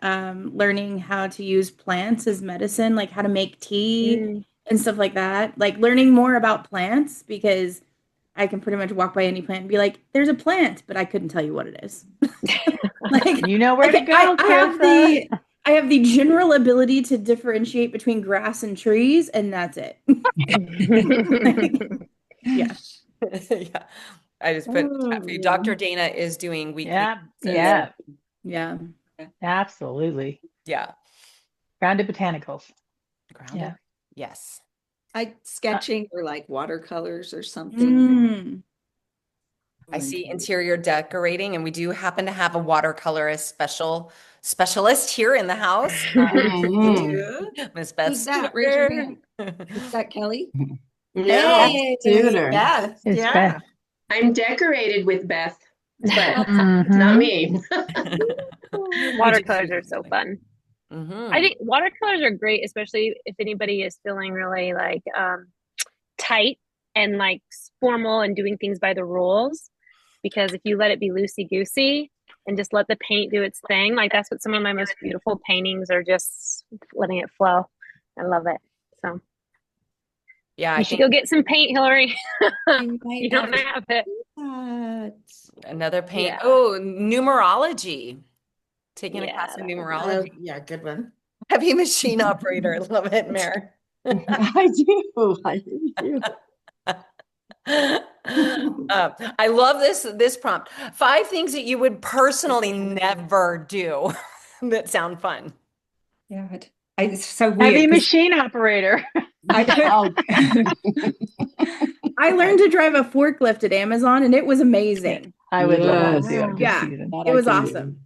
Speaker 10: learning how to use plants as medicine, like how to make tea
Speaker 7: Mm.
Speaker 10: and stuff like that. Like learning more about plants because I can pretty much walk by any plant and be like, "There's a plant," but I couldn't tell you what it is. Like,
Speaker 5: You know where to go,
Speaker 10: I have the general ability to differentiate between grass and trees, and that's it. Yeah.
Speaker 1: Yeah. I just put chat for you. Dr. Dana is doing weekly
Speaker 5: Yeah,
Speaker 1: classes.
Speaker 5: yeah,
Speaker 10: Yeah.
Speaker 5: absolutely.
Speaker 1: Yeah.
Speaker 5: Grounded botanicals.
Speaker 1: Grounded.
Speaker 5: Yeah.
Speaker 1: Yes.
Speaker 8: Like sketching or like watercolors or something.
Speaker 10: Mm.
Speaker 1: I see interior decorating, and we do happen to have a watercolorist specialist here in the house.
Speaker 3: Mhm.
Speaker 1: Miss Beth
Speaker 8: Who's that? Raise your
Speaker 1: Studer.
Speaker 8: Is that Kelly?
Speaker 4: No,
Speaker 9: Hey,
Speaker 3: Tutor.
Speaker 9: Beth,
Speaker 5: It's
Speaker 9: yeah.
Speaker 5: Beth.
Speaker 4: I'm decorated with Beth, but it's
Speaker 5: Mhm.
Speaker 4: not me.
Speaker 7: Watercolors are so fun.
Speaker 1: Mhm.
Speaker 7: I think watercolors are great, especially if anybody is feeling really like tight and like formal and doing things by the rules. Because if you let it be loosey goosey and just let the paint do its thing, like that's what some of my most beautiful paintings are, just letting it flow. I love it. So
Speaker 1: Yeah, I
Speaker 7: you should
Speaker 1: think
Speaker 7: go get some paint, Hillary.
Speaker 8: I might
Speaker 7: You don't
Speaker 8: have
Speaker 7: have it.
Speaker 8: that.
Speaker 1: another paint.
Speaker 7: Yeah.
Speaker 1: Oh, numerology. Taking a
Speaker 7: Yeah,
Speaker 1: class in
Speaker 7: that would be
Speaker 1: numerology.
Speaker 9: Yeah, good one.
Speaker 1: Heavy machine operator. Love it, Mare.
Speaker 3: I do. I really do.
Speaker 1: I love this prompt. 5 things that you would personally never do that sound fun.
Speaker 6: Yeah, it's so
Speaker 5: Heavy
Speaker 6: weird 'cause
Speaker 5: machine operator.
Speaker 6: I've heard
Speaker 3: Oh,
Speaker 10: I learned to drive a forklift at Amazon, and it was amazing.
Speaker 5: I would love
Speaker 3: Yes.
Speaker 5: to do it. Good
Speaker 10: Yeah.
Speaker 5: season.
Speaker 3: that
Speaker 10: It
Speaker 3: I
Speaker 10: was
Speaker 3: can do.
Speaker 10: awesome.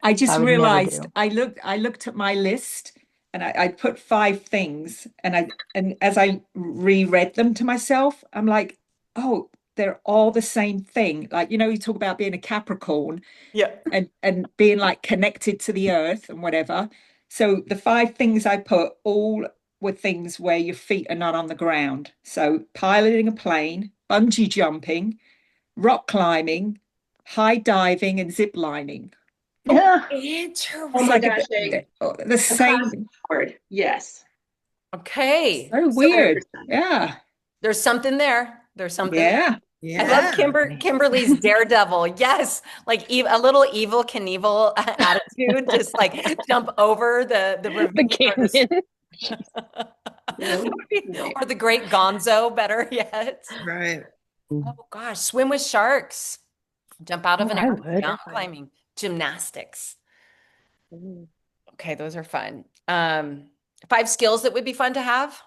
Speaker 6: I just
Speaker 5: I would never
Speaker 6: realized
Speaker 5: do.
Speaker 6: I looked at my list and I put 5 things and as I reread them to myself, I'm like, oh, they're all the same thing. Like, you talk about being a Capricorn
Speaker 1: Yeah.
Speaker 6: and being like connected to the earth and whatever. So the 5 things I put all were things where your feet are not on the ground. So piloting a plane, bungee jumping, rock climbing, high diving, and zip lining.
Speaker 5: Yeah.
Speaker 4: Oh
Speaker 1: Interesting.
Speaker 4: my
Speaker 6: Like
Speaker 4: gosh,
Speaker 6: the same.
Speaker 4: across the board. Yes.
Speaker 1: Okay.
Speaker 6: So weird. Yeah.
Speaker 1: There's something there. There's something there.
Speaker 6: Yeah.
Speaker 1: I love
Speaker 9: Yeah.
Speaker 1: Kimberly's daredevil. Yes, like a little evil Knievel attitude, just like jump over the
Speaker 7: The
Speaker 1: ravine
Speaker 7: canyon.
Speaker 1: or the Great Gonzo, better yet.
Speaker 9: Right.
Speaker 1: Oh gosh, swim with sharks, jump out of
Speaker 5: Oh,
Speaker 1: an
Speaker 5: I
Speaker 1: airplane,
Speaker 5: would.
Speaker 1: mountain climbing, gymnastics. Okay, those are fun. 5 skills that would be fun to have.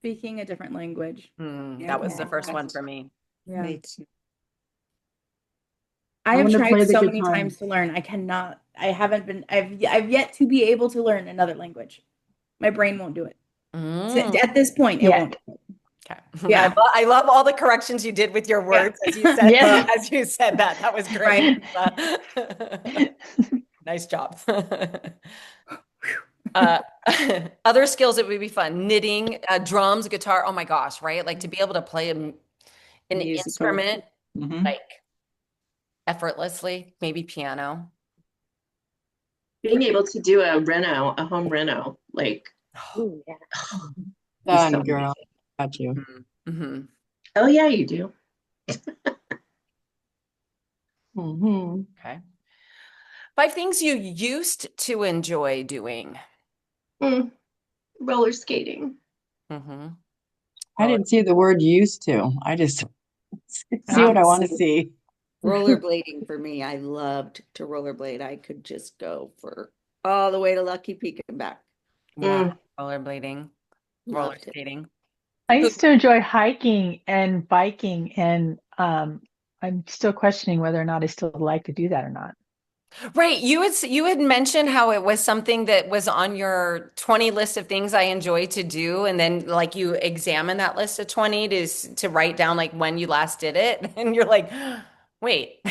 Speaker 10: Speaking a different language.
Speaker 1: That was the first one for me.
Speaker 10: Yeah.
Speaker 6: Me too.
Speaker 10: I
Speaker 3: I
Speaker 10: have
Speaker 3: wanna play
Speaker 10: tried
Speaker 3: the
Speaker 10: so many
Speaker 3: guitar.
Speaker 10: times to learn. I cannot. I haven't been. I've yet to be able to learn another language. My brain won't do it.
Speaker 1: Mm.
Speaker 10: At this point, it
Speaker 5: Yeah.
Speaker 10: won't.
Speaker 1: Okay.
Speaker 10: Yeah.
Speaker 1: I love all the corrections you did with your words as you said
Speaker 5: Yeah.
Speaker 1: as you said that. That was great. Nice job. Other skills that would be fun: knitting, drums, guitar. Oh my gosh, right? Like to be able to play an
Speaker 3: Musical.
Speaker 1: instrument
Speaker 6: Mhm.
Speaker 1: like effortlessly, maybe piano.
Speaker 4: Being able to do a home reno, like,
Speaker 7: Ooh, yeah.
Speaker 3: Done,
Speaker 4: so
Speaker 3: girl. Got you.
Speaker 1: Mhm.
Speaker 4: oh yeah, you do.
Speaker 3: Mhm.
Speaker 1: Okay. 5 things you used to enjoy doing.
Speaker 4: Roller skating.
Speaker 1: Mhm.
Speaker 3: I didn't see the word used to. I just see what I want to see.
Speaker 8: Rollerblading for me, I loved to rollerblade. I could just go for all the way to Lucky Peak and back.
Speaker 1: Wow. Rollerblading, roller
Speaker 8: Loved it.
Speaker 1: skating.
Speaker 5: I used to enjoy hiking and biking, and I'm still questioning whether or not I still like to do that or not.
Speaker 1: Right. You had mentioned how it was something that was on your 20 list of things I enjoy to do. And then like you examine that list of 20 to write down like when you last did it. And you're like, wait,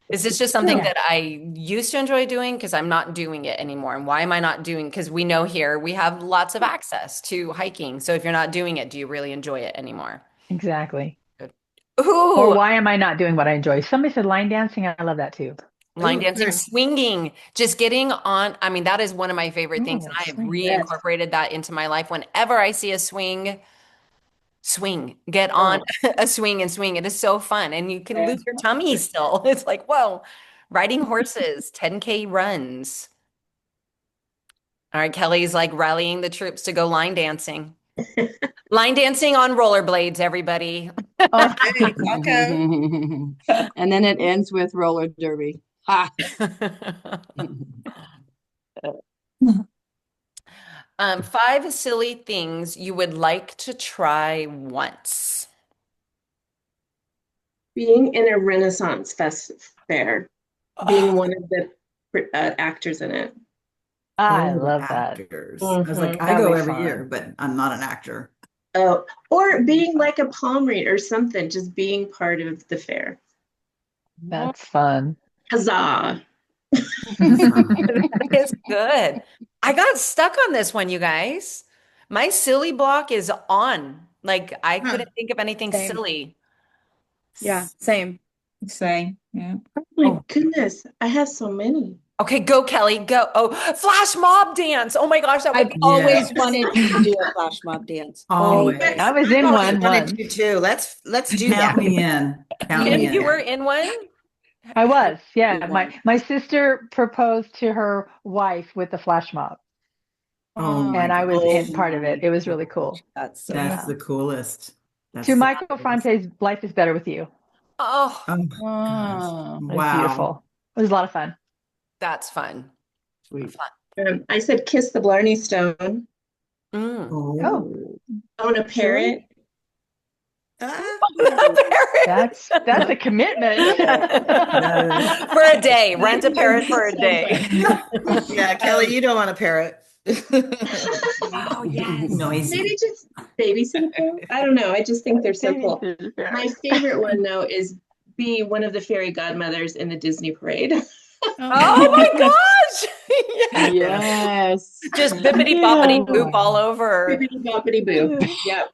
Speaker 1: is this just something
Speaker 5: Yeah.
Speaker 1: that I used to enjoy doing? Because I'm not doing it anymore. And why am I not doing? Because we know here we have lots of access to hiking. So if you're not doing it, do you really enjoy it anymore?
Speaker 5: Exactly.
Speaker 1: Good.
Speaker 5: Or
Speaker 1: Ooh,
Speaker 5: why am I not doing what I enjoy? Somebody said line dancing. I love that too.
Speaker 1: line
Speaker 3: Ooh,
Speaker 1: dancing, swinging, just getting on. I mean, that is one of my favorite things. And
Speaker 5: Oh,
Speaker 1: I have
Speaker 5: swing.
Speaker 3: yes.
Speaker 1: reincorporated that into my life. Whenever I see a swing, get on
Speaker 3: Oh,
Speaker 1: a swing and swing. It is so fun. And you can lose
Speaker 3: yes.
Speaker 1: your tummy still. It's like, whoa, riding horses, 10K runs. All right, Kelly's like rallying the troops to go line dancing. Line dancing on rollerblades, everybody.
Speaker 5: Oh,
Speaker 9: Hey, Taco.
Speaker 3: And then it ends with roller derby. Ha.
Speaker 1: Five silly things you would like to try once.
Speaker 4: Being in a Renaissance fest fair, being one of the actors in it.
Speaker 5: I
Speaker 2: Oh, the
Speaker 5: love that.
Speaker 2: actors. I was like, I
Speaker 5: That'd
Speaker 2: go
Speaker 5: be
Speaker 2: every
Speaker 5: fun.
Speaker 2: year, but I'm not an actor.
Speaker 4: Oh, or being like a palm reader or something, just being part of the fair.
Speaker 5: That's fun.
Speaker 4: Huzzah.
Speaker 1: That is good. I got stuck on this one, you guys. My silly block is on. Like, I
Speaker 9: Huh.
Speaker 1: couldn't think of anything
Speaker 10: Same.
Speaker 1: silly.
Speaker 10: Yeah, same.
Speaker 6: Same. Yeah.
Speaker 4: Oh my
Speaker 1: Oh.
Speaker 4: goodness, I have so many.
Speaker 1: Okay, go, Kelly, go. Oh, flash mob dance. Oh my gosh, that would
Speaker 8: I've
Speaker 1: be
Speaker 8: always
Speaker 2: Yeah.
Speaker 8: wanted to do a flash mob dance.
Speaker 2: Always.
Speaker 8: Always.
Speaker 5: I was in
Speaker 9: I've always
Speaker 5: one
Speaker 9: wanted
Speaker 5: once.
Speaker 9: to too. Let's do
Speaker 2: Count
Speaker 9: that.
Speaker 2: me in. Count
Speaker 1: Kim,
Speaker 2: me
Speaker 1: you
Speaker 2: in.
Speaker 1: were in one?
Speaker 5: I was, yeah.
Speaker 3: Good
Speaker 5: My
Speaker 3: one.
Speaker 5: my sister proposed to her wife with the flash mob,
Speaker 2: Oh my
Speaker 5: and I was
Speaker 2: gosh.
Speaker 5: in part of it. It was really cool.
Speaker 8: That's so
Speaker 2: That's
Speaker 8: fun.
Speaker 2: the coolest. That's
Speaker 5: To
Speaker 2: the
Speaker 5: Michael
Speaker 2: coolest.
Speaker 5: Frante's "Life is Better with You."
Speaker 1: Oh,
Speaker 2: Oh gosh.
Speaker 3: Oh,
Speaker 5: It was
Speaker 2: Wow.
Speaker 5: beautiful. It was a lot of fun.
Speaker 1: that's fun.
Speaker 3: sweet.
Speaker 1: Fun.
Speaker 4: I said kiss the Blarney Stone.
Speaker 1: Mm.
Speaker 5: Oh,
Speaker 4: Own a parrot.
Speaker 9: Ah,
Speaker 5: that's a commitment.
Speaker 1: For a day, rent a parrot for a day.
Speaker 9: yeah, Kelly, you don't want a parrot.
Speaker 1: Oh, yes.
Speaker 2: Noisy.
Speaker 4: Maybe just babysit a parrot. I don't know. I just think they're so cool. My favorite one though is be one of the fairy godmothers in the Disney parade.
Speaker 1: Oh my gosh. Yes.
Speaker 3: Yes.
Speaker 1: Just bippity boppity boop all over.
Speaker 4: Bippity boppity boo. Yep.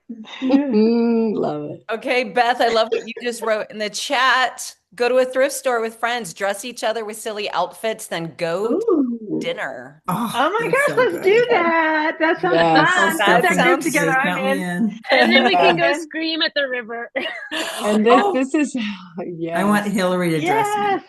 Speaker 3: Love it.
Speaker 1: Okay, Beth, I love what you just wrote in the chat. Go to a thrift store with friends, dress each other with silly outfits, then go to
Speaker 4: Ooh.
Speaker 1: dinner.
Speaker 2: Oh,
Speaker 5: Oh my
Speaker 2: that's
Speaker 5: gosh,
Speaker 2: so
Speaker 5: let's
Speaker 2: good.
Speaker 5: do that. That sounds
Speaker 3: Yes.
Speaker 5: fun.
Speaker 1: That
Speaker 5: Put that group
Speaker 1: sounds
Speaker 5: together.
Speaker 1: good.
Speaker 5: I'm
Speaker 2: Count me
Speaker 5: in.
Speaker 2: in.
Speaker 7: And then we can go
Speaker 5: I'm in.
Speaker 7: scream at the river.
Speaker 3: And this
Speaker 1: Oh,
Speaker 3: this is
Speaker 2: I
Speaker 3: yes.
Speaker 2: want Hillary to dress me.
Speaker 5: Yes,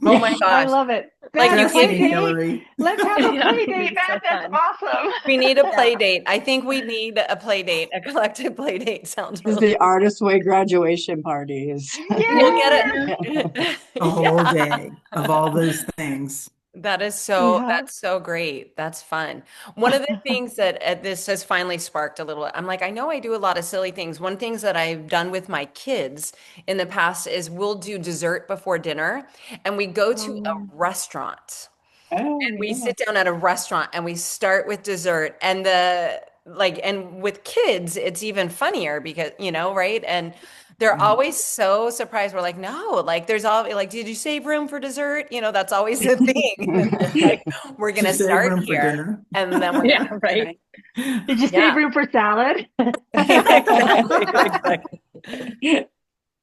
Speaker 1: oh my
Speaker 5: I
Speaker 1: gosh.
Speaker 5: love it.
Speaker 1: Like
Speaker 5: Beth,
Speaker 1: you
Speaker 2: Dress
Speaker 5: play
Speaker 2: me,
Speaker 1: can,
Speaker 5: date.
Speaker 2: Hillary.
Speaker 5: Let's have a
Speaker 7: Yeah,
Speaker 5: play
Speaker 7: it'd be
Speaker 5: date,
Speaker 7: so
Speaker 5: Beth. That's
Speaker 7: fun.
Speaker 5: awesome.
Speaker 1: we need a play date. I think we need a play date, a collective play date. Sounds
Speaker 3: This is
Speaker 1: really
Speaker 3: the Artist Way graduation party. Is
Speaker 1: We'll
Speaker 5: Yes.
Speaker 1: get it.
Speaker 2: A whole
Speaker 1: Yeah.
Speaker 2: day of all those things.
Speaker 5: Yeah.
Speaker 1: That's so great. That's fun. One of the things that this has finally sparked a little, I'm like, I know I do a lot of silly things. One things that I've done with my kids in the past is we'll do dessert before dinner and we go to a restaurant.
Speaker 3: oh
Speaker 1: And we
Speaker 3: yeah.
Speaker 1: sit down at a restaurant and we start with dessert and and with kids it's even funnier because right, and they're always so surprised. We're like, no, like there's all like, did you save room for dessert? That's always the thing. And it's like, we're
Speaker 2: Did
Speaker 1: gonna
Speaker 2: you save
Speaker 1: start
Speaker 2: room for
Speaker 1: here
Speaker 2: dinner?
Speaker 1: and then we're
Speaker 7: Yeah,
Speaker 1: gonna
Speaker 7: right.
Speaker 5: Did you
Speaker 1: Yeah.
Speaker 5: save room for salad?
Speaker 1: Exactly.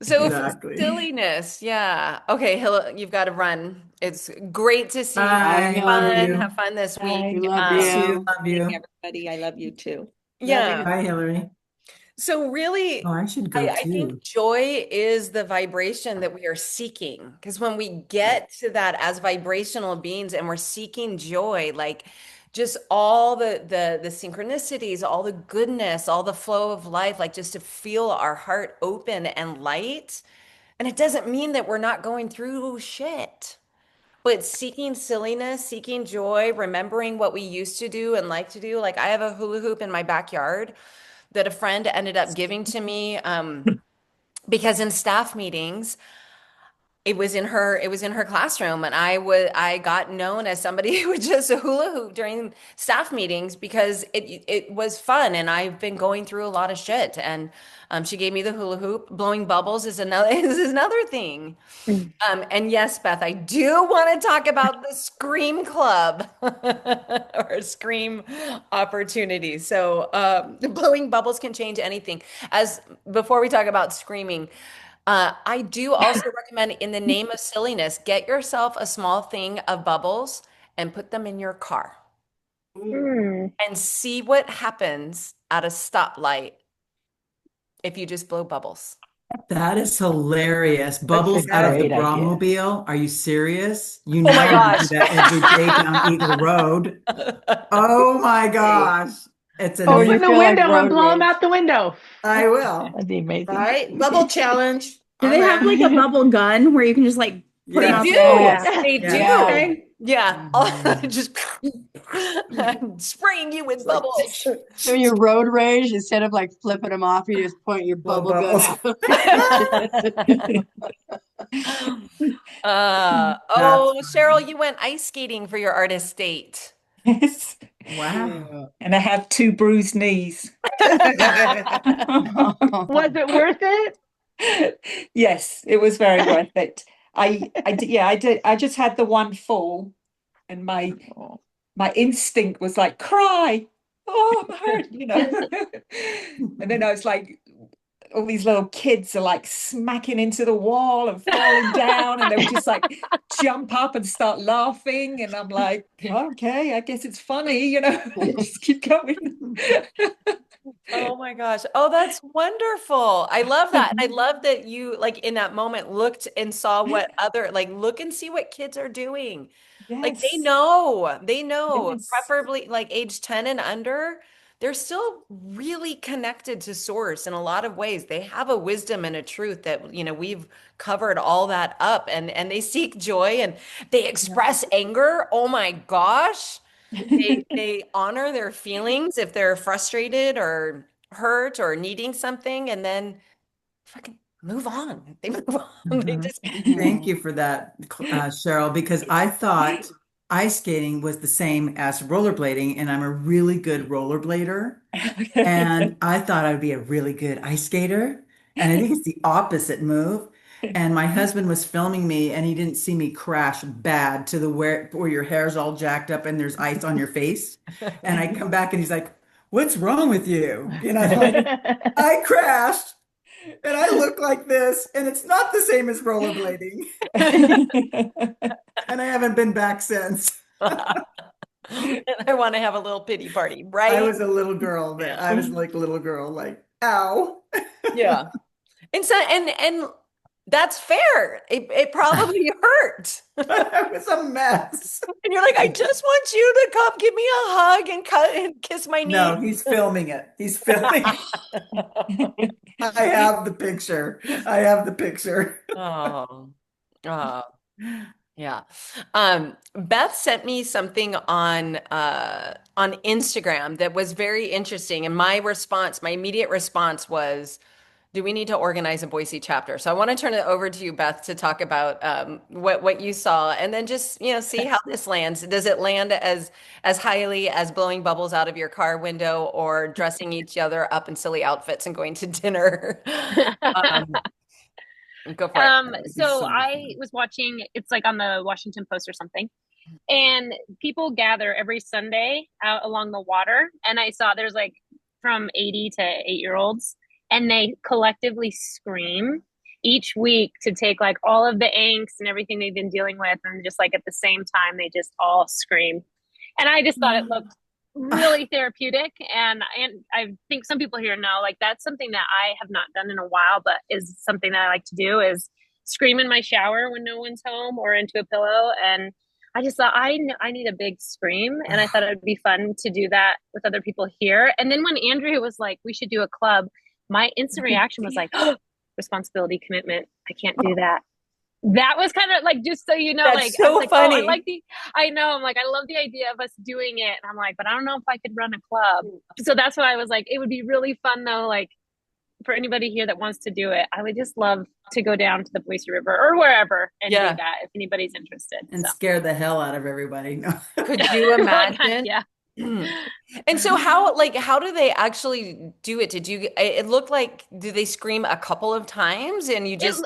Speaker 1: So
Speaker 2: Exactly.
Speaker 1: silliness, yeah. Okay, you've got to run. It's great to see you.
Speaker 2: Bye.
Speaker 3: Bye,
Speaker 2: Love
Speaker 3: Hillary.
Speaker 2: you.
Speaker 1: Have fun this
Speaker 5: Bye.
Speaker 1: week.
Speaker 3: We love
Speaker 2: Miss
Speaker 3: you.
Speaker 2: you. Love you.
Speaker 8: Everybody, I love you too.
Speaker 1: Yeah.
Speaker 2: Bye, Hillary.
Speaker 1: So really,
Speaker 2: Oh, I should go
Speaker 1: I
Speaker 2: too.
Speaker 1: think joy is the vibration that we are seeking. Because when we get to that as vibrational beings and we're seeking joy, like just all the synchronicities, all the goodness, all the flow of life, like just to feel our heart open and light. And it doesn't mean that we're not going through shit. But seeking silliness, seeking joy, remembering what we used to do and like to do. Like I have a hula hoop in my backyard that a friend ended up giving to me because in staff meetings, it was in her classroom and I got known as somebody who would just hula hoop during staff meetings because it was fun and I've been going through a lot of shit and she gave me the hula hoop. Blowing bubbles is another is another thing. And yes, Beth, I do want to talk about the Scream Club or Scream opportunity. So blowing bubbles can change anything. As before we talk about screaming, I do also recommend, in the name of silliness, get yourself a small thing of bubbles and put them in your car
Speaker 7: Hmm.
Speaker 1: and see what happens at a stoplight if you just blow bubbles.
Speaker 2: That is hilarious.
Speaker 5: That's a
Speaker 2: Bubbles out of the
Speaker 5: great idea.
Speaker 2: Bromobile. Are you serious? You
Speaker 1: Oh my
Speaker 2: know I do
Speaker 1: gosh.
Speaker 2: that every day down Eagle Road. Oh my gosh. It's
Speaker 5: Open
Speaker 3: you
Speaker 2: amazing.
Speaker 5: the
Speaker 3: feel like
Speaker 5: window and
Speaker 3: road
Speaker 5: blow them
Speaker 3: rage.
Speaker 5: out the window.
Speaker 2: I will.
Speaker 5: That'd be
Speaker 9: All
Speaker 5: amazing.
Speaker 9: right, bubble challenge.
Speaker 10: Do they have like a bubble gun where you can just like put them
Speaker 1: They
Speaker 2: Yeah.
Speaker 10: out
Speaker 1: do.
Speaker 10: there?
Speaker 3: Yes.
Speaker 1: They
Speaker 2: Yeah.
Speaker 1: do.
Speaker 10: Yeah. Okay.
Speaker 1: Yeah.
Speaker 2: Mhm.
Speaker 1: Just spraying you with
Speaker 9: It's like,
Speaker 1: bubbles.
Speaker 3: So your road rage, instead of like flipping them off, you just point your
Speaker 2: Blow
Speaker 3: bubble gun
Speaker 2: bubbles.
Speaker 3: out.
Speaker 1: Oh,
Speaker 2: That's
Speaker 1: Cheryl, you went ice skating for your artist date.
Speaker 6: Yes.
Speaker 2: wow.
Speaker 3: Yeah.
Speaker 6: And I have 2 bruised knees.
Speaker 5: Was it worth it?
Speaker 6: Yes, it was very worth it. Yeah, I did. I just had the one fall, and my instinct was like, cry. Oh, I'm hurt, And then I was like, all these little kids are like smacking into the wall and falling down, and they would just like jump up and start laughing. And I'm like, okay, I guess it's funny, just keep going.
Speaker 1: Oh my gosh. Oh, that's wonderful. I love that. I love that you, like, in that moment looked and saw what other, like, look and see what kids are doing. Like,
Speaker 6: Yes,
Speaker 1: they know,
Speaker 6: yes.
Speaker 1: preferably like age 10 and under. They're still really connected to source in a lot of ways. They have a wisdom and a truth that, we've covered all that up, and they seek joy and they express anger. Oh my gosh. They honor their feelings if they're frustrated or hurt or needing something, and then fucking move on. They move on. They
Speaker 2: Mhm.
Speaker 1: just
Speaker 2: Thank you for that, Cheryl, because I thought ice skating was the same as rollerblading, and I'm a really good rollerblader. And I thought I would be a really good ice skater. And I think it's the opposite move. And my husband was filming me and he didn't see me crash bad to the where your hair's all jacked up and there's ice on your face. And I come back and he's like, "What's wrong with you?" And I'm like, "I crashed and I look like this, and it's not the same as rollerblading." And I haven't been back since.
Speaker 1: and I want to have a little pity party,
Speaker 2: I
Speaker 1: right?
Speaker 2: was a little girl then. I was like a little girl, like, ow.
Speaker 1: Yeah. And so and that's fair. It probably hurt.
Speaker 2: I was a mess.
Speaker 1: And you're like, I just want you to come give me a hug and cut and kiss my knee.
Speaker 2: No, he's filming it. He's filming it. I have the picture. I have the picture.
Speaker 1: Oh, oh, yeah. Beth sent me something on Instagram that was very interesting, and my immediate response was, do we need to organize a Boise chapter? So I want to turn it over to you, Beth, to talk about what you saw, and then just see how this lands. Does it land as highly as blowing bubbles out of your car window or dressing each other up in silly outfits and going to dinner? Go for it.
Speaker 7: So I was watching, it's like on the Washington Post or something, and people gather every Sunday out along the water. And I saw there's like from 80 to 8-year-olds, and they collectively scream each week to take like all of the angst and everything they've been dealing with. And just like at the same time, they just all scream. And I just thought it looked really therapeutic. And I think some people here know, like, that's something that I have not done in a while, but is something that I like to do, is scream in my shower when no one's home or into a pillow. And I just thought I need a big scream, and I thought it would be fun to do that with other people here. And then when Andrew was like, we should do a club, my instant reaction was like, oh, responsibility, commitment. I can't do that. That was kind of like, just so you know,
Speaker 1: That's
Speaker 7: like,
Speaker 1: so
Speaker 7: I was like,
Speaker 1: funny.
Speaker 7: I know, I'm like, I love the idea of us doing it. And I'm like, but I don't know if I could run a club. So that's why I was like, it would be really fun though, like for anybody here that wants to do it. I would just love to go down to the Boise River or wherever and do that if anybody's interested.
Speaker 2: And scare the hell out of everybody. No.
Speaker 1: Could you imagine?
Speaker 7: Yeah.
Speaker 1: And so how do they actually do it? It look like, do they scream a couple of times and you just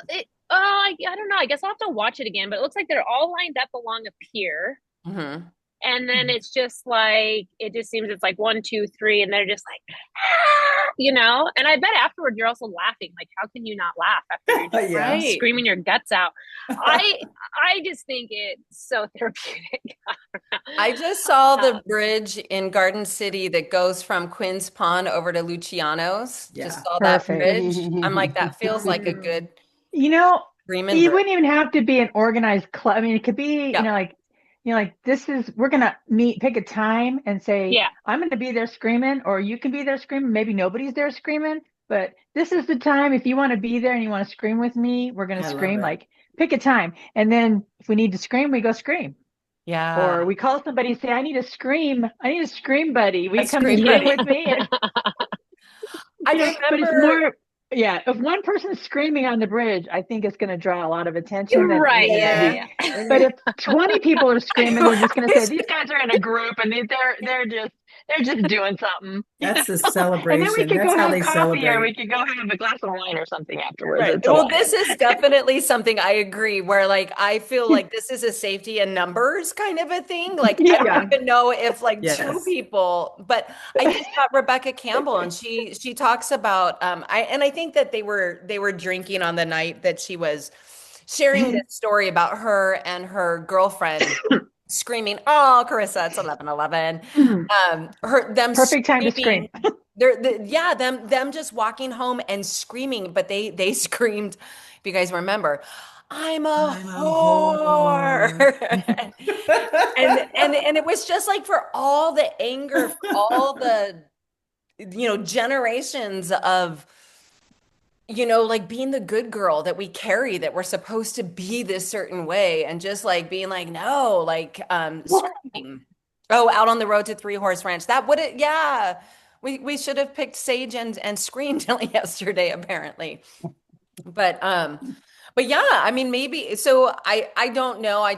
Speaker 7: I don't know. I guess I'll have to watch it again, but it looks like they're all lined up along a pier.
Speaker 1: Mhm.
Speaker 7: And then it's just like, it just seems it's like 1, 2, 3, and they're just like, ah, you know? And I bet afterward you're also laughing. Like, how can you not laugh after you're just
Speaker 2: Yeah.
Speaker 7: screaming your guts out? I just think it's so therapeutic.
Speaker 1: I just saw the bridge in Garden City that goes from Quinn's Pond over to Luciano's.
Speaker 2: Yeah.
Speaker 1: Just saw that
Speaker 5: Perfect.
Speaker 1: bridge. I'm like, that feels like a good
Speaker 5: You know,
Speaker 1: Freeman
Speaker 5: you
Speaker 1: bridge.
Speaker 5: wouldn't even have to be an organized club. I mean, it could be,
Speaker 1: Yeah.
Speaker 5: like we're gonna pick a time and say,
Speaker 7: Yeah.
Speaker 5: I'm gonna be there screaming, or you can be there screaming. Maybe nobody's there screaming, but this is the time. If you want to be there and you want to scream with me, we're gonna
Speaker 2: I love
Speaker 5: scream.
Speaker 2: it.
Speaker 5: Like, pick a time, and then if we need to scream, we go scream.
Speaker 1: Yeah.
Speaker 5: Or we call somebody and say, I need a scream buddy. Will
Speaker 1: A
Speaker 5: you come
Speaker 1: scream
Speaker 5: scream
Speaker 1: buddy.
Speaker 5: with me? And,
Speaker 1: I
Speaker 5: but it's
Speaker 1: remember.
Speaker 5: more, if one person's screaming on the bridge, I think it's going to draw a lot of attention.
Speaker 7: You're
Speaker 5: than
Speaker 7: right.
Speaker 5: it is
Speaker 7: Yeah.
Speaker 5: gonna
Speaker 7: Yeah.
Speaker 5: be-
Speaker 7: Yeah.
Speaker 5: But if 20 people are screaming, they're just going to say, these guys are in a group and they're just doing something.
Speaker 2: That's the
Speaker 5: And then we
Speaker 2: celebration.
Speaker 5: could
Speaker 2: That's
Speaker 5: go
Speaker 2: how
Speaker 5: have
Speaker 2: they
Speaker 5: coffee, or we
Speaker 2: celebrate.
Speaker 5: could go have a glass of wine or something afterwards.
Speaker 1: Right.
Speaker 5: It's a
Speaker 1: Well,
Speaker 5: lot.
Speaker 1: this is definitely something I agree where like I feel like this is a safety in numbers kind of a thing. Like I
Speaker 5: Yeah.
Speaker 1: don't even know if like two
Speaker 2: Yes.
Speaker 1: people, but I just got Rebecca Campbell and she talks about I think that they were drinking on the night that she was sharing this story about her and her girlfriend screaming, "Oh, Carissa, it's 11:11." Them
Speaker 5: Perfect time to
Speaker 1: screaming.
Speaker 5: scream.
Speaker 1: Them just walking home and screaming, but they screamed, if you guys remember, I'm a whore. and it was just like for all the anger, for all the generations of like being the good girl that we carry, that we're supposed to be this certain way, and just like being like, no, like screaming. Oh, out on the road to Three Horse Ranch. That would it, yeah. We should have picked Sage and Scream till yesterday, apparently. But yeah, I mean, maybe so I don't know. I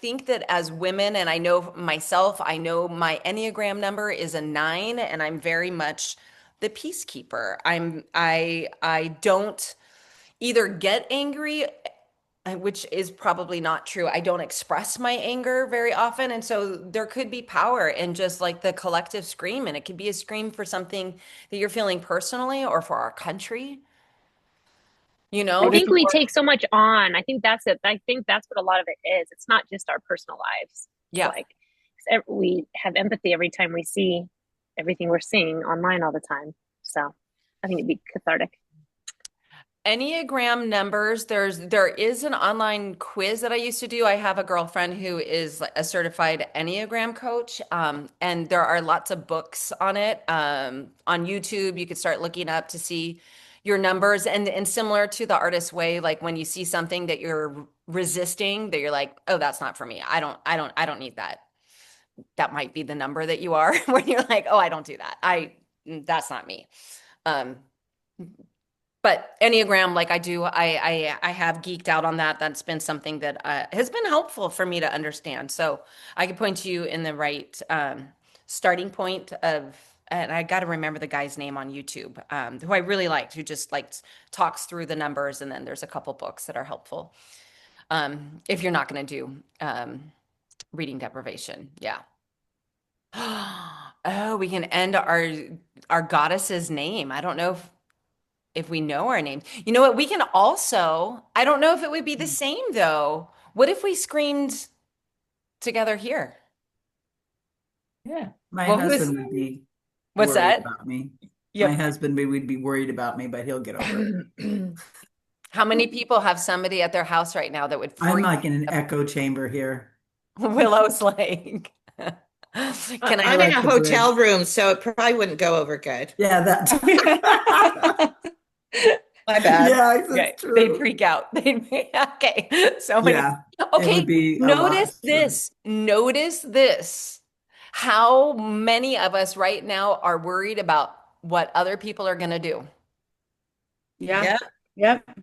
Speaker 1: think that as women, and I know myself, I know my Enneagram number is a 9, and I'm very much the peacekeeper. I don't either get angry, which is probably not true. I don't express my anger very often. And so there could be power in just like the collective scream. And it could be a scream for something that you're feeling personally or for our country.
Speaker 7: I think we take so much on. I think that's it. I think that's what a lot of it is. It's not just our personal lives.
Speaker 1: Yeah.
Speaker 7: Like we have empathy every time we see everything we're seeing online all the time. So I think it'd be cathartic.
Speaker 1: Enneagram numbers, there is an online quiz that I used to do. I have a girlfriend who is a certified Enneagram coach, and there are lots of books on it. On YouTube, you could start looking up to see your numbers, and similar to the Artist Way, like when you see something that you're resisting, that you're like, oh, that's not for me. I don't need that. That might be the number that you are when you're like, oh, I don't do that. That's not me. But Enneagram, like I have geeked out on that. That's been something that has been helpful for me to understand. So I can point you in the right starting point of, and I got to remember the guy's name on YouTube, who I really liked, who just talks through the numbers. And then there's a couple books that are helpful if you're not going to do reading deprivation. Yeah. Oh, we can end our goddess's name. I don't know if we know our name. You know what? We can also, I don't know if it would be the same though. What if we screamed together here?
Speaker 5: Yeah.
Speaker 2: My
Speaker 1: Well,
Speaker 2: husband would be
Speaker 1: What's
Speaker 2: worried
Speaker 1: that?
Speaker 2: about me.
Speaker 1: Yep.
Speaker 2: My husband would be worried about me, but he'll get over it.
Speaker 1: How many people have somebody at their house right now that would
Speaker 2: I'm
Speaker 1: freak
Speaker 2: like in an echo chamber here.
Speaker 1: Willow's like, can
Speaker 9: I'm in a
Speaker 2: like the
Speaker 9: hotel room, so it probably wouldn't go over good.
Speaker 2: Yeah, that.
Speaker 9: My bad.
Speaker 2: Yeah,
Speaker 1: Okay,
Speaker 2: it's true.
Speaker 1: they'd freak out. Okay, so many.
Speaker 2: Yeah, it
Speaker 1: Okay,
Speaker 2: would be a lot.
Speaker 1: notice this. Notice this. How many of us right now are worried about what other people are going to do?
Speaker 3: Yeah.
Speaker 9: Yeah.
Speaker 3: Yep.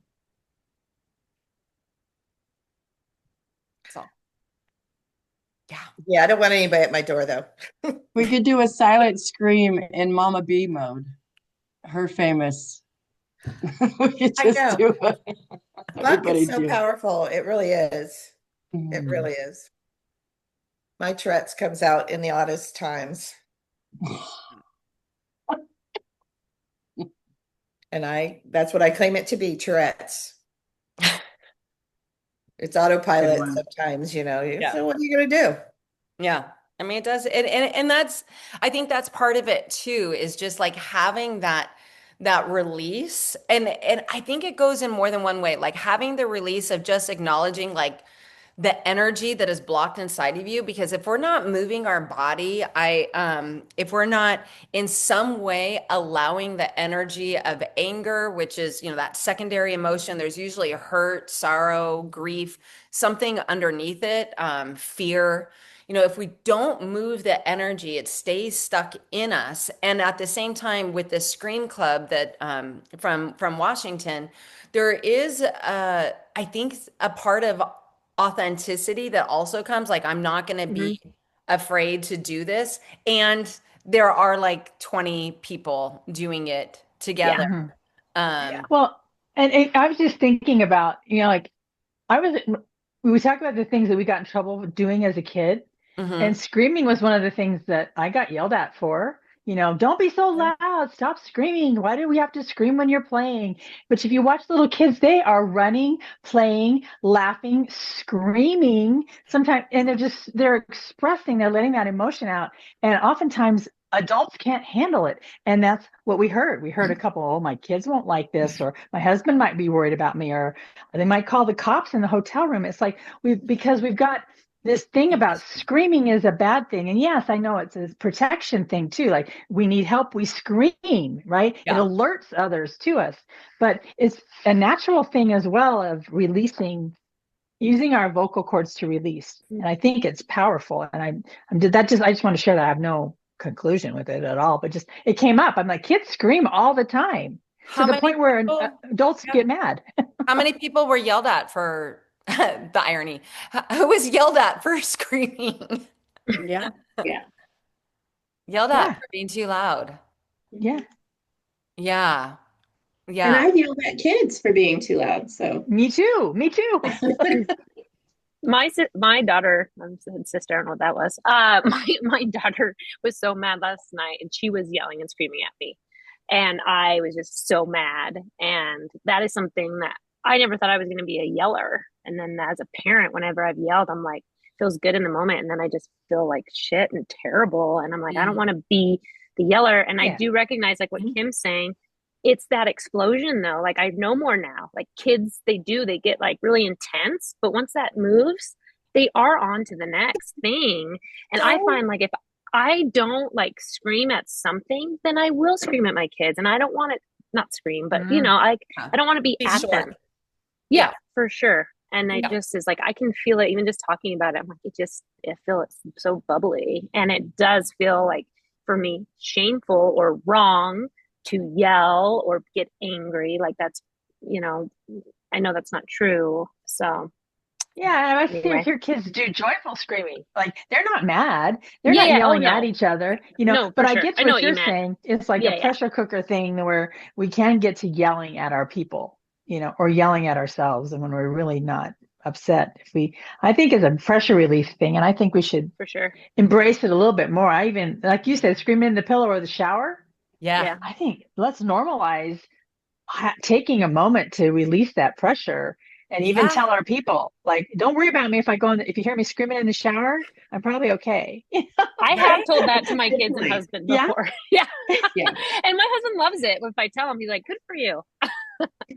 Speaker 1: So, yeah.
Speaker 9: Yeah, I don't want anybody at my door though.
Speaker 3: We could do a silent scream in Mama B mode. Her famous. We could
Speaker 9: I
Speaker 3: just
Speaker 9: know.
Speaker 3: do it.
Speaker 9: Luck
Speaker 3: Everybody
Speaker 9: is so
Speaker 3: do it.
Speaker 9: powerful. It really is. It
Speaker 3: Mhm.
Speaker 9: really is. My Tourette's comes out in the oddest times. And that's what I claim it to be, Tourette's. It's autopilot
Speaker 2: one.
Speaker 9: sometimes,
Speaker 1: Yeah.
Speaker 9: So what are you gonna do?
Speaker 1: Yeah. I mean, it does. And I think that's part of it too, is just like having that release. And I think it goes in more than one way, like having the release of just acknowledging like the energy that is blocked inside of you. Because if we're not moving our body, if we're not in some way allowing the energy of anger, which is, that secondary emotion, there's usually hurt, sorrow, grief, something underneath it, fear. If we don't move the energy, it stays stuck in us. And at the same time, with the Scream Club that from Washington, there is I think a part of authenticity that also comes. Like, I'm not going to be afraid to do this, and there are like 20 people doing it together.
Speaker 5: Well, and I was just thinking about, like we talk about the things that we got in trouble with doing as a kid. And screaming was one of the things that I got yelled at for. Don't be so loud. Stop screaming. Why do we have to scream when you're playing? But if you watch little kids, they are running, playing, laughing, screaming sometimes. And they're expressing, they're letting that emotion out. And oftentimes adults can't handle it. And that's what we heard. We heard a couple, oh, my kids won't like this, or my husband might be worried about me, or they might call the cops in the hotel room. It's like because we've got this thing about screaming is a bad thing. And yes, I know it's a protection thing too. Like, we need help, we scream, right? Yeah. It alerts others to us. But it's a natural thing as well of using our vocal cords to release. And I think it's powerful. And I just want to share that. I have no conclusion with it at all, but it came up. I'm like, kids scream all the time to the point where adults get mad.
Speaker 1: How many people were yelled at for the irony? Who was yelled at for screaming?
Speaker 10: Yeah.
Speaker 1: Yelled at for being too loud.
Speaker 10: Yeah.
Speaker 1: Yeah.
Speaker 4: And I've yelled at kids for being too loud. So
Speaker 5: me too.
Speaker 7: My daughter, I said sister, I don't know what that was. My daughter was so mad last night, and she was yelling and screaming at me. And I was just so mad. And that is something that I never thought I was going to be a yeller. And then as a parent, whenever I've yelled, I'm like, feels good in the moment. And then I just feel like shit and terrible. And I'm like, I don't want to be the yeller. And I do recognize, like what Kim's saying, it's that explosion though. Like, I know more now. Like, kids, they get like really intense, but once that moves, they are on to the next thing. And I find, like, if I don't like scream at something, then I will scream at my kids. And I don't want to not scream, but I don't want to be at them. Yeah, for sure. And it just is like, I can feel it even just talking about it. I'm like, I feel it's so bubbly. And it does feel like, for me, shameful or wrong to yell or get angry. Like, that's, I know that's not true. So
Speaker 5: yeah, and I hear kids do joyful screaming. Like, they're not mad. They're not yelling at each other,
Speaker 7: No,
Speaker 5: but
Speaker 7: sure.
Speaker 5: I get what you're saying. It's like a pressure cooker thing where we can get to yelling at our people, or yelling at ourselves. And when we're really not upset, I think it's a pressure relief thing. And I think we should
Speaker 7: for sure
Speaker 5: embrace it a little bit more. I even, like you said, screaming in the pillow or the shower.
Speaker 1: Yeah.
Speaker 5: I think let's normalize taking a moment to release that pressure. And even tell our people, like, don't worry about me if you hear me screaming in the shower, I'm probably okay.
Speaker 7: I have told that to my kids and husband before. Yeah. And my husband loves it. If I tell him, he's like, good for you.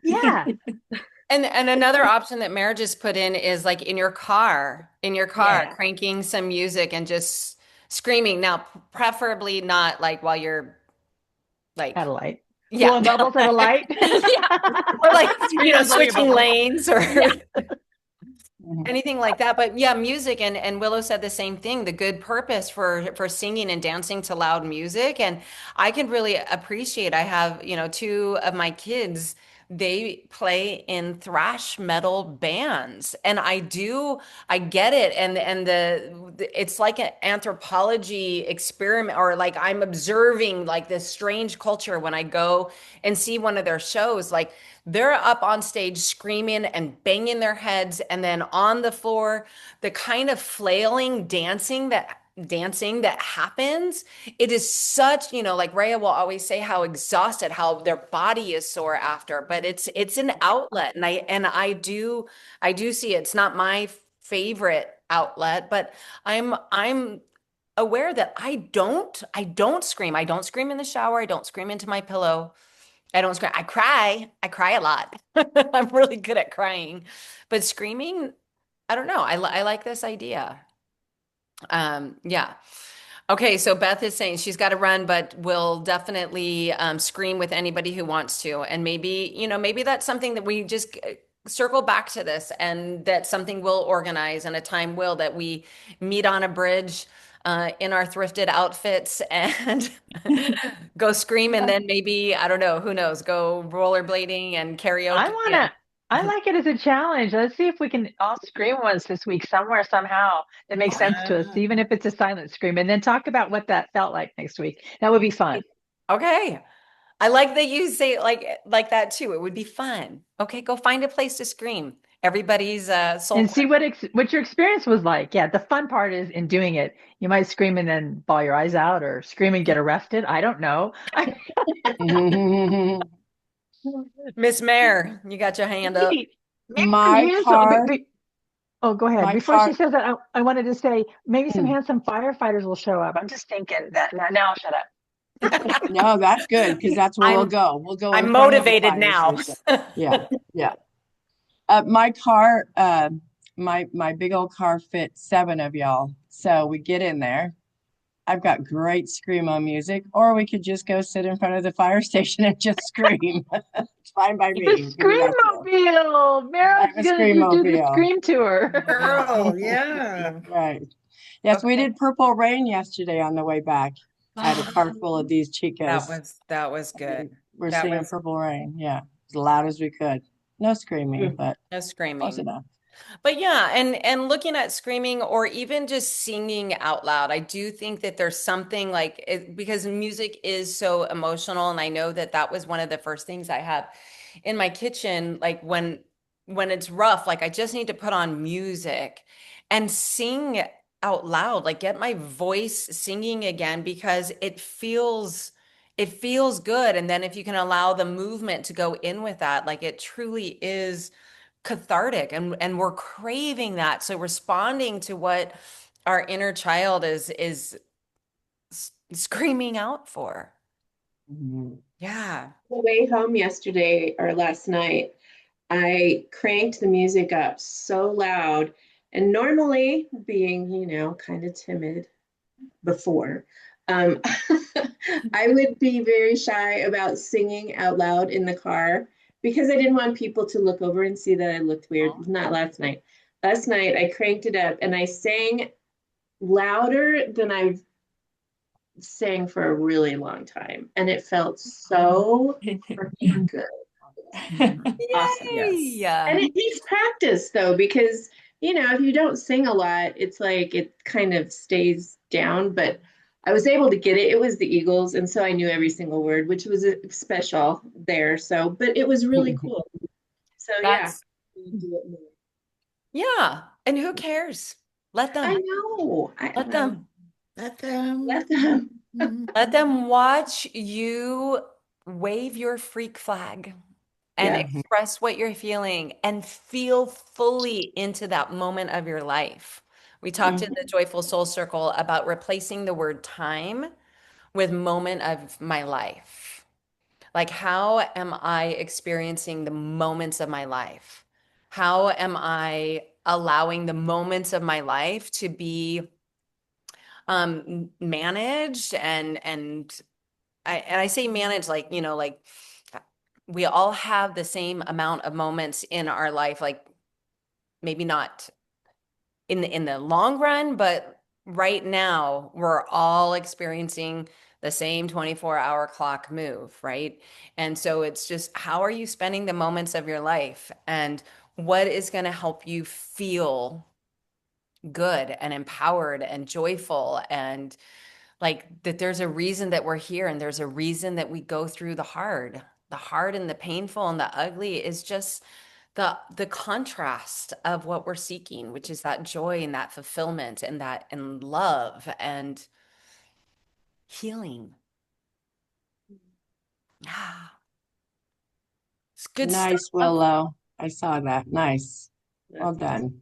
Speaker 5: Yeah.
Speaker 1: And another option that marriages put in is, like, in your car, cranking some music and just screaming. Now, preferably not like while you're like
Speaker 5: at a light.
Speaker 1: Yeah.
Speaker 5: Blowing bubbles at a light.
Speaker 1: Or like, switching lanes or anything like that. But yeah, music, and Willow said the same thing, the good purpose for singing and dancing to loud music. And I can really appreciate, I have, two of my kids they play in thrash metal bands. And I get it. And it's like an anthropology experiment, or like I'm observing like this strange culture when I go and see one of their shows. Like they're up on stage screaming and banging their heads, and then on the floor, the kind of flailing dancing that happens, it is such, like Rhea will always say how exhausted, how their body is sore after, but it's an outlet. And I do see it. It's not my favorite outlet, but I'm aware that I don't scream. I don't scream in the shower. I don't scream into my pillow. I don't scream. I cry a lot. I'm really good at crying, but screaming, I don't know. I like this idea. Yeah. Okay, so Beth is saying she's got to run, but will definitely scream with anybody who wants to. And maybe that's something that we just circle back to this, and that something we'll organize, and a time will that we meet on a bridge in our thrifted outfits and go scream, and then maybe, I don't know, who knows, go rollerblading and karaoke.
Speaker 5: I like it as a challenge. Let's see if we can all scream once this week somewhere, somehow that makes sense to us, even if it's a silent scream, and then talk about what that felt like next week. That would be fun.
Speaker 1: Okay. I like that you say it like that too. It would be fun. Okay, go find a place to scream. Everybody's soul.
Speaker 5: And see what your experience was like. Yeah, the fun part is in doing it. You might scream and then bawl your eyes out, or scream and get arrested. I don't know.
Speaker 1: Miss Mayor, you got your hand up.
Speaker 3: My car.
Speaker 5: Oh, go ahead.
Speaker 3: My
Speaker 5: Before
Speaker 3: car-
Speaker 5: she says that, I wanted to say maybe some handsome firefighters will show up. I'm just thinking that now. Shut up.
Speaker 3: No, that's good, because that's where we'll go. We'll go.
Speaker 1: I'm
Speaker 3: in front of the
Speaker 1: motivated
Speaker 3: fire
Speaker 1: now.
Speaker 3: station. Yeah. My car, my big old car fits 7 of y'all. So we get in there. I've got great screamo music, or we could just go sit in front of the fire station and just scream. It's fine by me.
Speaker 5: The
Speaker 3: We can do that too.
Speaker 5: Screamobile. Meryl's
Speaker 3: Like a
Speaker 5: gonna do the
Speaker 3: Screamobile.
Speaker 5: scream tour.
Speaker 9: Girl, yeah.
Speaker 3: Right. Yes, we
Speaker 1: Okay.
Speaker 3: did Purple Rain yesterday on the way back. I had a car full of these chicas.
Speaker 1: That was good.
Speaker 3: We're
Speaker 1: that
Speaker 3: singing
Speaker 1: was-
Speaker 3: Purple Rain. Yeah, as loud as we could. No screaming, but
Speaker 1: No
Speaker 3: close
Speaker 1: screaming.
Speaker 3: enough.
Speaker 1: But yeah, and looking at screaming or even just singing out loud, I do think that there's something like it, because music is so emotional, and I know that was one of the first things I have in my kitchen, like when it's rough, like I just need to put on music and sing out loud, like get my voice singing again, because it feels good. And then if you can allow the movement to go in with that, like it truly is cathartic, and we're craving that. So responding to what our inner child is screaming out for. Yeah.
Speaker 4: The way home yesterday or last night, I cranked the music up so loud. And normally, being, kind of timid before, I would be very shy about singing out loud in the car because I didn't want people to look over and see that I looked weird. Not last night. Last night, I cranked it up and I sang awder than I've sang for a really long time. And it felt so freaking good.
Speaker 6: Awesome.
Speaker 1: Yay.
Speaker 4: And it takes practice though, because if you don't sing a lot, it's like it kind of stays down. But I was able to get it. It was the Eagles, and so I knew every single word, which was special there. So, but it was really cool. So
Speaker 1: That's-
Speaker 4: yeah.
Speaker 1: Yeah. And who cares? Let them.
Speaker 4: I know.
Speaker 1: Let them.
Speaker 9: Let them.
Speaker 4: Let them.
Speaker 1: Let them watch you wave your freak flag and
Speaker 4: Yeah.
Speaker 1: express what you're feeling and feel fully into that moment of your life. We talked in the Joyful Soul Circle about replacing the word time with moment of my life. Like, how am I experiencing the moments of my life? How am I allowing the moments of my life to be managed, and I say managed, like, like we all have the same amount of moments in our life, like maybe not in the long run, but right now we're all experiencing the same 24-hour clock move, right? And so it's just how are you spending the moments of your life and what is going to help you feel good and empowered and joyful and like that there's a reason that we're here and there's a reason that we go through the hard and the painful and the ugly is just the contrast of what we're seeking, which is that joy and that fulfillment and that and love and healing. Ah, it's good stuff.
Speaker 3: Nice, Willow. I saw that. Nice. Well done.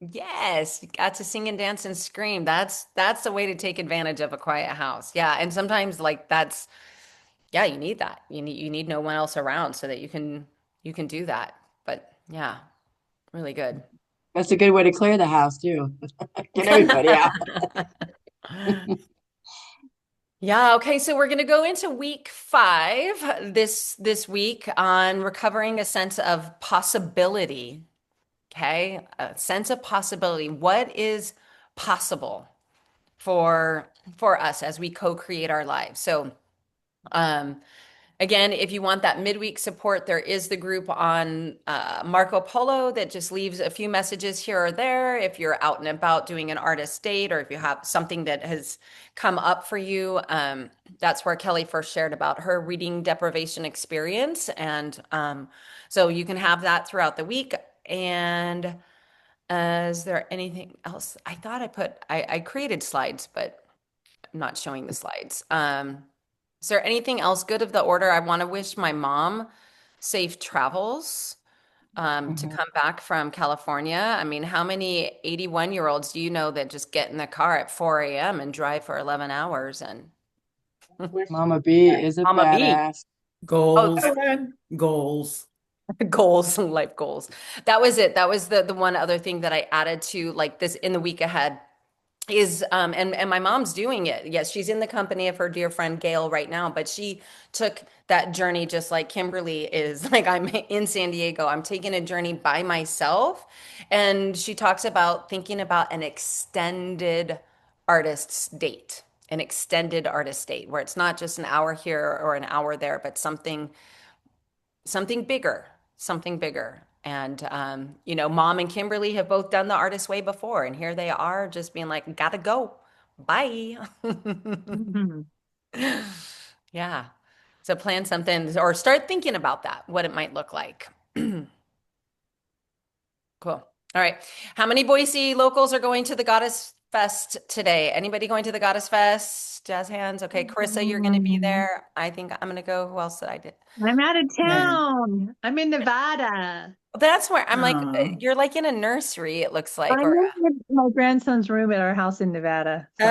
Speaker 1: Yes, you got to sing and dance and scream. That's the way to take advantage of a quiet house. Yeah, and sometimes like that's yeah, you need that. You need no one else around so that you can do that. But yeah, really good.
Speaker 3: That's a good way to clear the house too. Get everybody out.
Speaker 1: Yeah, okay, so we're going to go into week 5 this week on recovering a sense of possibility. Okay? A sense of possibility. What is possible for us as we co-create our lives? So, again, if you want that midweek support, there is the group on Marco Polo that just leaves a few messages here or there. If you're out and about doing an artist date, or if you have something that has come up for you, that's where Kelly first shared about her reading deprivation experience. And so you can have that throughout the week. And is there anything else? I thought I created slides, but I'm not showing the slides. Is there anything else good of the order? I want to wish my mom safe travels to come back from California. I mean, how many 81-year-olds do you know that just get in the car at 4 a.m. and drive for 11 hours? And
Speaker 3: Mama B is a
Speaker 1: Mama B.
Speaker 3: badass.
Speaker 2: Goals,
Speaker 1: Oh,
Speaker 2: goals.
Speaker 1: goals, life goals. That was it. That was the one other thing that I added to like this in the week ahead is and my mom's doing it. Yes, she's in the company of her dear friend Gail right now, but she took that journey just like Kimberly is. Like I'm in San Diego, I'm taking a journey by myself, and she talks about thinking about an extended artist's date, an extended artist date where it's not just an hour here or an hour there, but something bigger, something bigger. And you know, Mom and Kimberly have both done the artist way before, and here they are just being like, gotta go. Bye.
Speaker 5: Mhm.
Speaker 1: Yeah. So plan something or start thinking about that, what it might look like. Cool. All right. How many Boise locals are going to the Goddess Fest today? Anybody going to the Goddess Fest? Jazz hands. Okay. Carissa, you're going to be there. I think I'm going to go. Who else did I did?
Speaker 11: I'm out of
Speaker 2: Yeah.
Speaker 11: town. I'm in Nevada.
Speaker 1: That's where I'm like,
Speaker 2: Aw.
Speaker 1: you're like in a nursery, it looks like,
Speaker 11: I'm
Speaker 1: or
Speaker 11: in my grandson's room at our house in Nevada. So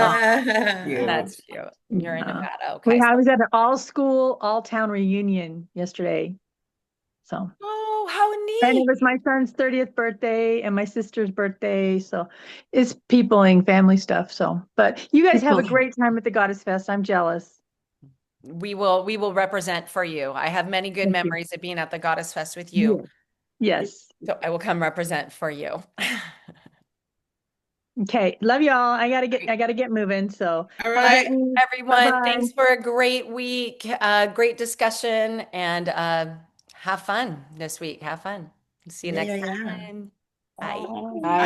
Speaker 2: Cute.
Speaker 1: that's cute. You're in
Speaker 11: Yeah.
Speaker 1: Nevada. Okay.
Speaker 11: I was at an all town reunion yesterday. So,
Speaker 1: Oh, how
Speaker 11: and it
Speaker 1: neat.
Speaker 11: was my son's 30th birthday and my sister's birthday. So it's peopling family stuff. So, but you guys have a
Speaker 2: People.
Speaker 11: great time at the Goddess Fest. I'm jealous.
Speaker 1: We will represent for you. I have many good
Speaker 11: Thank you.
Speaker 1: memories of being at the Goddess Fest with you.
Speaker 11: Yes.
Speaker 1: So I will come represent for you.
Speaker 11: Okay. Love y'all. I gotta get moving. So
Speaker 2: All
Speaker 11: have a
Speaker 2: right.
Speaker 11: great week.
Speaker 1: Everyone,
Speaker 11: Bye-bye.
Speaker 1: thanks for a great week, great discussion, and have fun this week. Have fun. See you
Speaker 2: Yeah,
Speaker 1: next
Speaker 2: yeah, yeah.
Speaker 1: time. Bye.
Speaker 3: Bye.